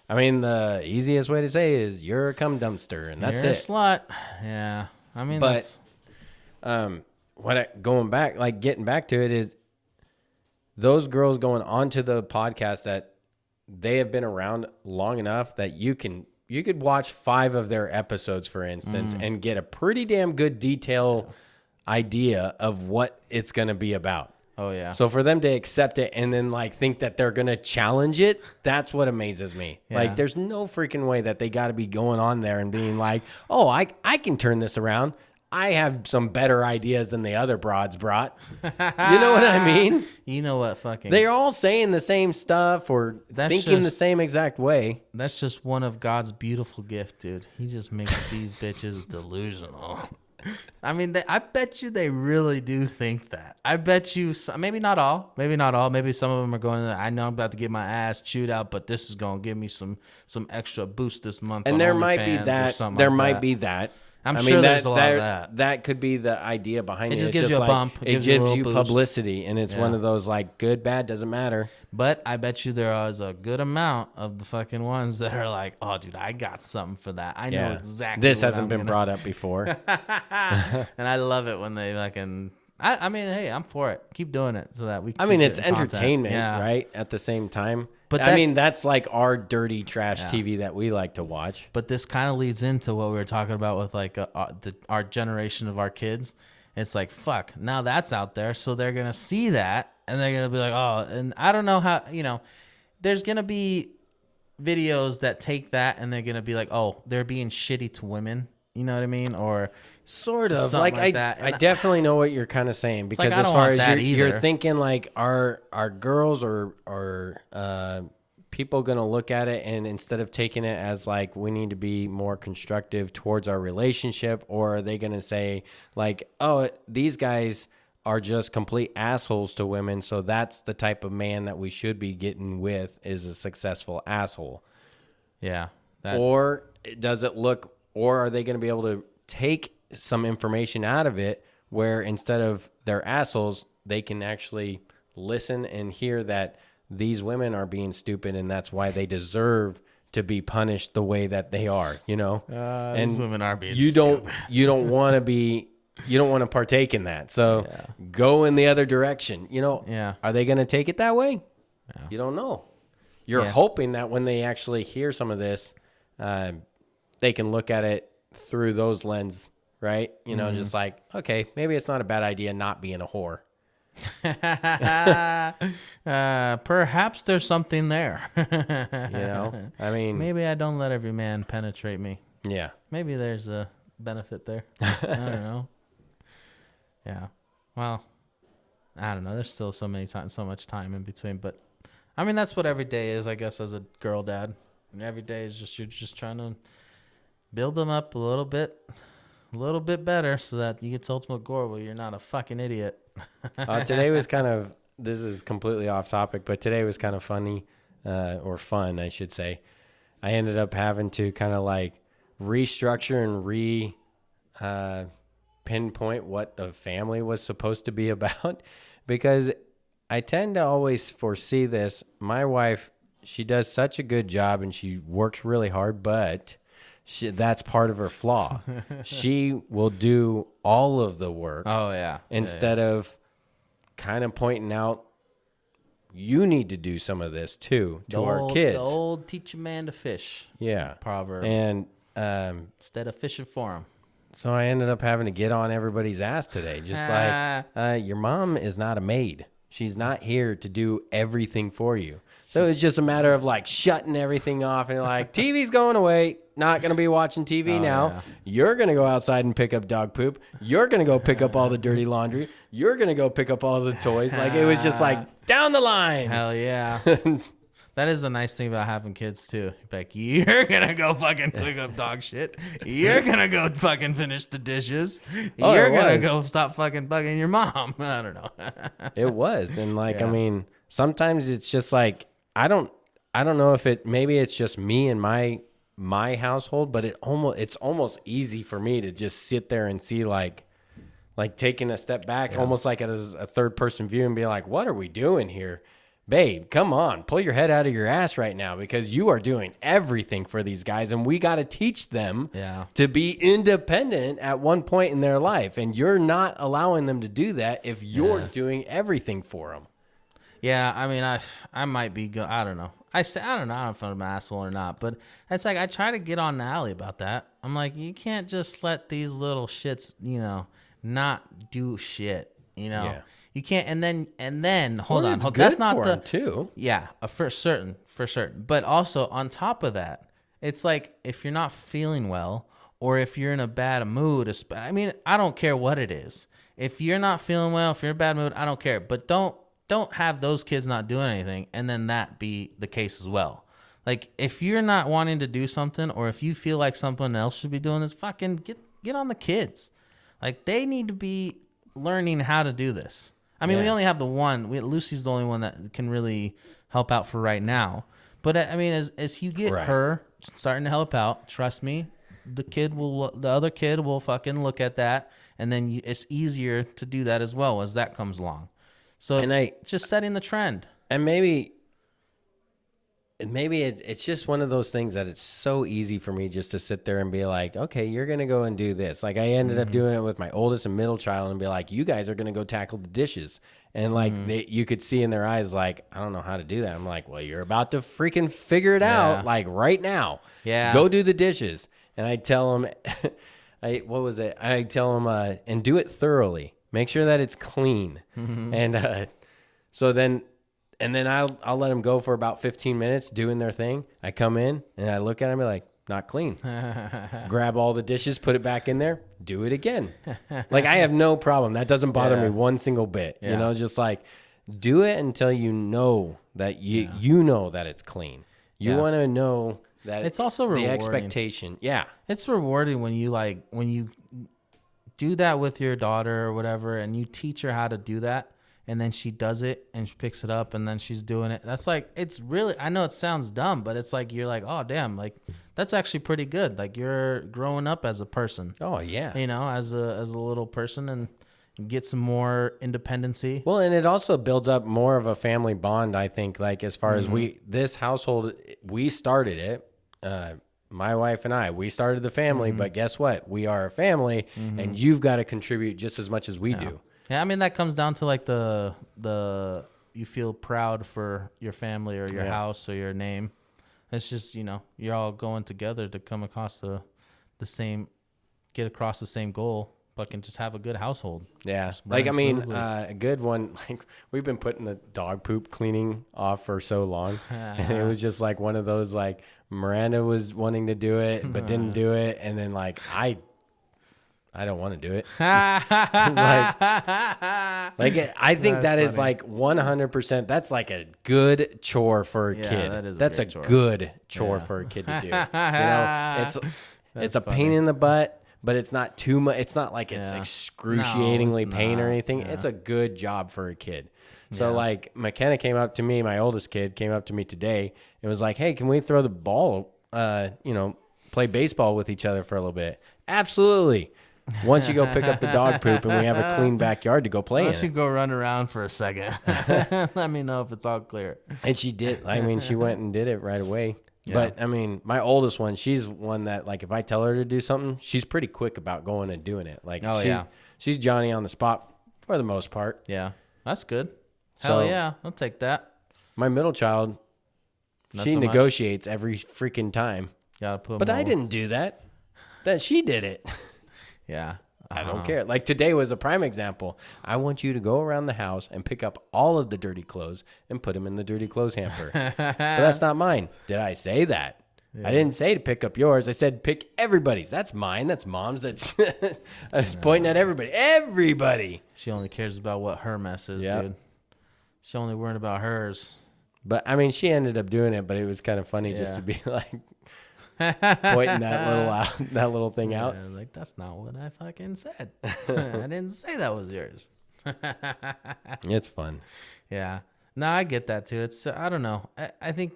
I mean, the easiest way to say is you're a cum dumpster, and that's You're a it. slut. Yeah. I mean, But going back, like getting back to it, is those girls going onto the podcast that they have been around long enough that you could watch 5 of their episodes, for instance, and get a pretty damn good detail idea of what it's going to be about. Oh, yeah. So for them to accept it and then like think that they're going to challenge it, that's what amazes me. Yeah. Like there's no freaking way that they got to be going on there and being like, oh, I can turn this around. I have some better ideas than the other broads brought. You know what I mean? You know what fucking... They're all saying the same stuff or thinking the same exact way. That's just one of God's beautiful gift, dude. He just makes these bitches delusional. I mean, I bet you they really do think that. I bet you, maybe not all. Maybe some of them are going, I know I'm about to get my ass chewed out, but this is going to give me some extra boost this month. And there might be that. There might be that. I'm sure there's a lot of that. That could be the idea behind it. It just gives you a bump. It gives you publicity, and it's one of those like good, bad, doesn't matter. But I bet you there is a good amount of the fucking ones that are like, oh, dude, I got something for that. I know exactly. This hasn't been brought up before. And I love it when they fucking... I mean, hey, I'm for it. Keep doing it so that we. I mean, it's entertainment, right? At the same time, but I mean, that's like our dirty trash TV that we like to watch. But this kind of leads into what we were talking about with like our generation of our kids. It's like, fuck, now that's out there, so they're gonna see that and they're gonna be like, oh, and I don't know how, there's gonna be videos that take that and they're gonna be like, oh, they're being shitty to women. You know what I mean? Or sort of like I definitely know what you're kind of saying, because as far as you're thinking like are girls or people going to look at it and instead of taking it as like we need to be more constructive towards our relationship, or are they going to say like, oh, these guys are just complete assholes to women, so that's the type of man that we should be getting with, is a successful asshole? Yeah. Or does it look, or are they going to be able to take some information out of it where instead of they're assholes, they can actually listen and hear that these women are being stupid and that's why they deserve to be punished the way that they are, and these women are being stupid. You don't want to partake in that. So go in the other direction, Are they going to take it that way? Yeah. You don't know. You're hoping that when they actually hear some of this, they can look at it through those lenses, right? Just like, okay, maybe it's not a bad idea not being a whore. Perhaps there's something there. I mean, maybe I don't let every man penetrate me. Yeah. Maybe there's a benefit there. I don't know. Yeah. Well, I don't know. There's still so much time in between, but I mean, that's what every day is, I guess, as a girl dad. And every day is just, you're just trying to build them up a little bit better so that you get to ultimate goal where you're not a fucking idiot. Today was this is completely off topic, but today was kind of funny, or fun, I should say. I ended up having to kind of like restructure and pinpoint what the family was supposed to be about, because I tend to always foresee this. My wife, she does such a good job and she works really hard, but that's part of her flaw. She will do all of the work. Oh, yeah. Instead of kind of pointing out, you need to do some of this too, our kids. The old teach a man to fish. Yeah. Proverb. And instead of fishing for him. So I ended up having to get on everybody's ass today. Just like, your mom is not a maid. She's not here to do everything for you. So it's just a matter of like shutting everything off and like, TV's going away. Not going to be watching TV now. Yeah. You're going to go outside and pick up dog poop. You're going to go pick up all the dirty laundry. You're going to go pick up all the toys. Like it was just like down the line. Hell yeah. That is the nice thing about having kids too. Like, you're going to go fucking pick up dog shit. You're going to go fucking finish the dishes. You're going to go stop fucking bugging your mom. I don't know. It was. And like, I mean, sometimes it's just like, I don't know if maybe it's just me and my household, but it's almost easy for me to just sit there and see like taking a step back, almost like as a third person view and be like, what are we doing here? babe, come on, pull your head out of your ass right now because you are doing everything for these guys and we got to teach them to be independent at one point in their life. And you're not allowing them to do that if you're doing everything for them. Yeah, I mean, I might be I don't know. I don't know if I'm an asshole or not, but it's like I try to get on the alley about that. I'm like, you can't just let these little shits, not do shit, Yeah. You can't, and then hold on, Good that's not for the 'em too. Yeah, for certain, But also on top of that, it's like if you're not feeling well or if you're in a bad mood, I mean, I don't care what it is. If you're not feeling well, if you're in a bad mood, I don't care. But don't have those kids not doing anything and then that be the case as well. Like if you're not wanting to do something or if you feel like someone else should be doing this, fucking get on the kids. Like they need to be learning how to do this. I mean, we only have the one. Lucy's the only one that can really help out for right now. But I mean, as you get her starting to help out, trust me, the other kid will fucking look at that, and then it's easier to do that as well as that comes along. So it's just setting the trend. And maybe it's just one of those things that it's so easy for me just to sit there and be like, okay, you're going to go and do this. Like I ended up doing it with my oldest and middle child and be like, you guys are going to go tackle the dishes. And like you could see in their eyes, like, I don't know how to do that. I'm like, well, you're about to freaking figure it out like right now. Yeah. Go do the dishes. And I tell them, I tell them, and do it thoroughly. Make sure that it's clean. And so then I'll let them go for about 15 minutes doing their thing. I come in and I look at them and be like, not clean. Grab all the dishes, put it back in there, do it again. Like I have no problem. That doesn't bother me one single bit. Just like do it until you know that you know that it's clean. You want to know that it's also rewarding. The expectation. Yeah. It's rewarding when you do that with your daughter or whatever, and you teach her how to do that, and then she does it and she picks it up and then she's doing it. That's like, it's really, I know it sounds dumb, but it's like, you're like, oh damn, like that's actually pretty good. Like you're growing up as a person. Oh yeah. As a little person and get some more independency. Well, and it also builds up more of a family bond, I think, like as far as this household, we started it. My wife and I, we started the family, but guess what? We are a family and you've got to contribute just as much as we do. Yeah, I mean, that comes down to like the you feel proud for your family or your house or your name. It's just, you're all going together to come across get across the same goal. Fucking just have a good household. Yeah. Like, I mean, a good one, like we've been putting the dog poop cleaning off for so long. And it was just like one of those, like Miranda was wanting to do it, but didn't do it. And then like, I don't want to do it. I think that is like 100%. That's like a good chore for a kid. That's a good chore for a kid to do. It's a pain in the butt, but it's not too much. It's not like it's excruciatingly pain or anything. Yeah. It's a good job for a kid. So like McKenna came up to me, my oldest kid came up to me today and was like, hey, can we throw the ball, play baseball with each other for a little bit? Absolutely. Once you go pick up the dog poop and we have a clean backyard to go play in. Why don't you go run around for a second? Let me know if it's all clear. And she did. I mean, she went and did it right away. Yeah. But, I mean, my oldest one, she's one that, like, if I tell her to do something, she's pretty quick about going and doing it. Like, she's Johnny on the spot for the most part. Yeah, that's good. Hell yeah, I'll take that. My middle child, she negotiates every freaking time. But I didn't do that. She did it. Yeah. I don't care. Like today was a prime example. I want you to go around the house and pick up all of the dirty clothes and put them in the dirty clothes hamper. But that's not mine. Did I say that? Yeah. I didn't say to pick up yours. I said pick everybody's. That's mine. That's mom's. That's I was pointing at everybody. Everybody. She only cares about what her mess is, dude. She only worried about hers. But I mean, she ended up doing it, but it was kind of funny just to be like pointing that little thing out. Like, that's not what I fucking said. I didn't say that was yours. It's fun. Yeah. No, I get that too. It's I don't know. I think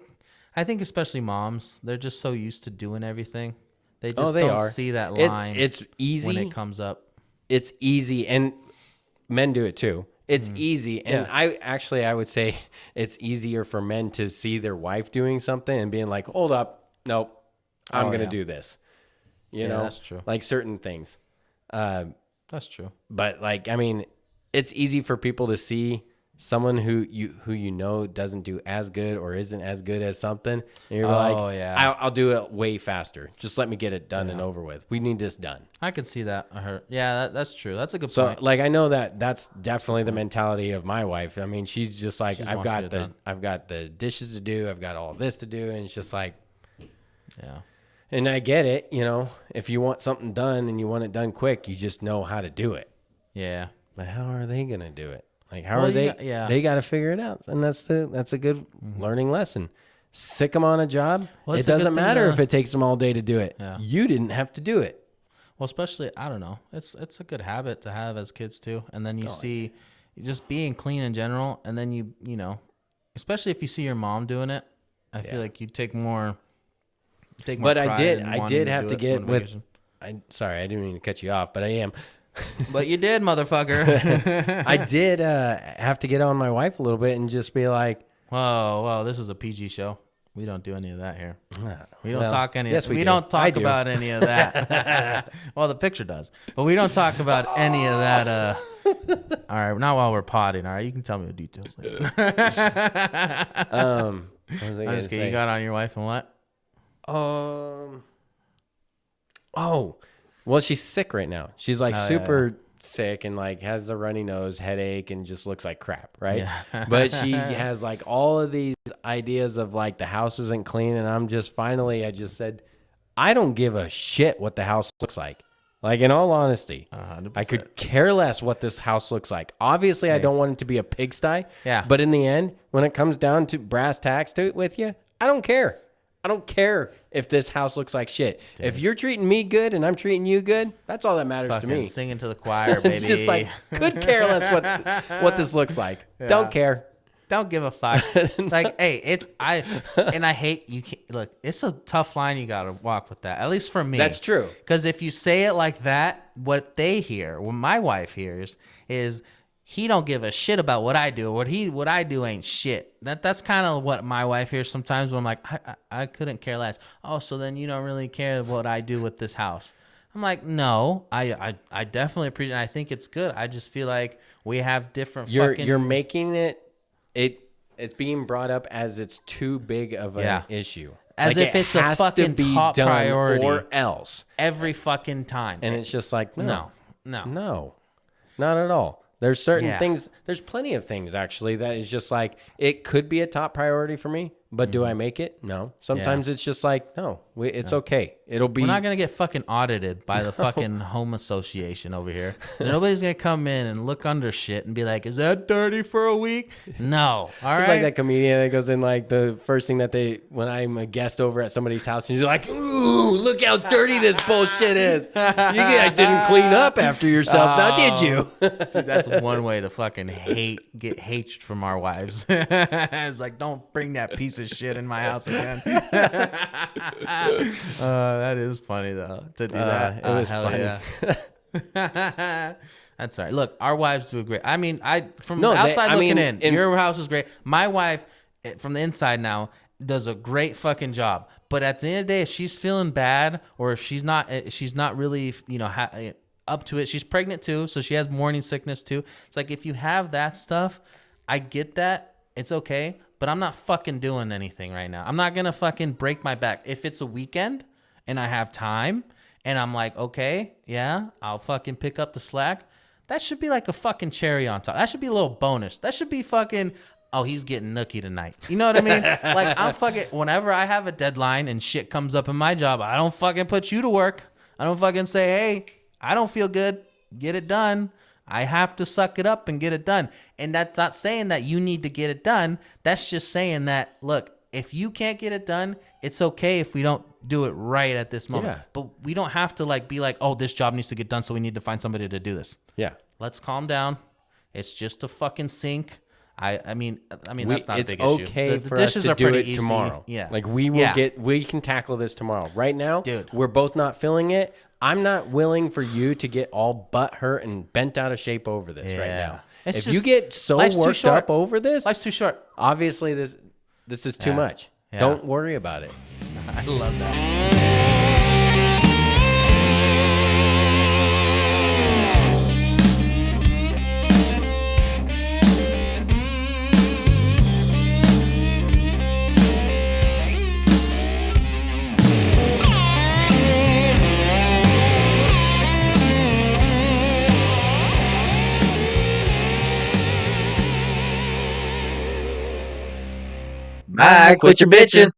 especially moms, they're just so used to doing everything. They just don't see that line. It's easy when it comes up. It's easy, and men do it too. It's easy. And I would say it's easier for men to see their wife doing something and being like, hold up, nope, I'm going to do this. You know, that's true. Like certain things. That's true. But like, I mean, it's easy for people to see someone who you know doesn't do as good or isn't as good as something. And you're I'll do it way faster. Just let me get it done and over with. We need this done. I could see that. That's true. That's a good So point. like, I know that's definitely the mentality of my wife. I mean, she's just like, I've got the dishes to do. I've got all this to do. And it's just like, yeah. And I get it. You know, if you want something done and you want it done quick, you just know how to do it. Yeah. But how are they going to do it? Like, how are they? They got to figure it out. And that's a good learning lesson. Sick them on a job. Well, it doesn't matter if it takes them all day to do it. Yeah. You didn't have to do it. Well, especially, I don't know. It's a good habit to have as kids too. And then you see just being clean in general. And then you know, especially if you see your mom doing it, I feel like you take more. But I did have to get with. Sorry, I didn't mean to cut you off, but I am. But you did, motherfucker. I did have to get on my wife a little bit and just be like, whoa, this is a PG show. We don't do any of that here. We don't talk any. Yes, we don't talk about any of that. Well, the picture does, but we don't talk about any of that. All right, not while we're potting. All right, you can tell me the details later. I'm just kidding. You got on your wife and what? Well, she's sick right now. She's like super sick and like has the runny nose, headache, and just looks like crap, right? Yeah. But she has like all of these ideas of like the house isn't clean, and I just said, I don't give a shit what the house looks like. Like, in all honesty, 100%. I could care less what this house looks like. Obviously, I don't want it to be a pigsty. Yeah. But in the end, when it comes down to brass tacks to it with you, I don't care. I don't care if this house looks like shit. Dude. If you're treating me good and I'm treating you good, that's all that matters to me. Singing to the choir, baby. It's just like, could care less what this looks like. Yeah. Don't care. Don't give a fuck. Like, hey, I hate you. Look, it's a tough line you got to walk with that. At least for me. That's true. Because if you say it like that, what they hear, what my wife hears, is he don't give a shit about what I do. What I do ain't shit. That's kind of what my wife hears sometimes when I'm like, I couldn't care less. Oh, so then you don't really care what I do with this house. I'm like, no, I definitely appreciate it. I think it's good. I just feel like we have different You're making it's being brought up as it's too big of an issue. As like if it's a fucking top priority. Or else. Every fucking time. And it's just like, no. No. Not at all. There's certain things, there's plenty of things actually that is just like, it could be a top priority for me, but do I make it? No. Sometimes it's just like, no, it's okay. It'll be. We're not going to get fucking audited by the fucking home association over here. Nobody's going to come in and look under shit and be like, is that dirty for a week? No. All right. It's like that comedian that goes in like the first thing that when I'm a guest over at somebody's house and you're like, ooh, look how dirty this bullshit is. You guys didn't clean up after yourselves, now did you? Dude, that's one way to fucking get hatred from our wives. It's like, don't bring that piece of shit in my house again. That is funny though to do that. It was funny. Yeah. That's all right. Look, our wives do great. I mean, from outside looking in, your house is great. My wife, from the inside now, does a great fucking job. But at the end of the day, if she's feeling bad or if she's not really, up to it. She's pregnant too, so she has morning sickness too. It's like if you have that stuff, I get that. It's okay. But I'm not fucking doing anything right now. I'm not going to fucking break my back. If it's a weekend and I have time and I'm like, okay, yeah, I'll fucking pick up the slack. That should be like a fucking cherry on top. That should be a little bonus. That should be fucking, oh, he's getting nookie tonight. You know what I mean? Like I'm fucking, whenever I have a deadline and shit comes up in my job, I don't fucking put you to work. I don't fucking say, hey, I don't feel good. Get it done. I have to suck it up and get it done. And that's not saying that you need to get it done. That's just saying that, look, if you can't get it done, it's okay if we don't do it right at this moment. Yeah. But we don't have to be like, oh, this job needs to get done, so we need to find somebody to do this. Yeah. Let's calm down. It's just a fucking sink. I mean that's not a big issue. It's okay for us to do it tomorrow. Yeah. Like we can tackle this tomorrow. Right now, dude, we're both not feeling it. I'm not willing for you to get all butt hurt and bent out of shape over this right now. If you get so worked up over this, life's too short. Obviously, this is too much. Yeah. Don't worry about it. I love that. Bye, quit your bitching.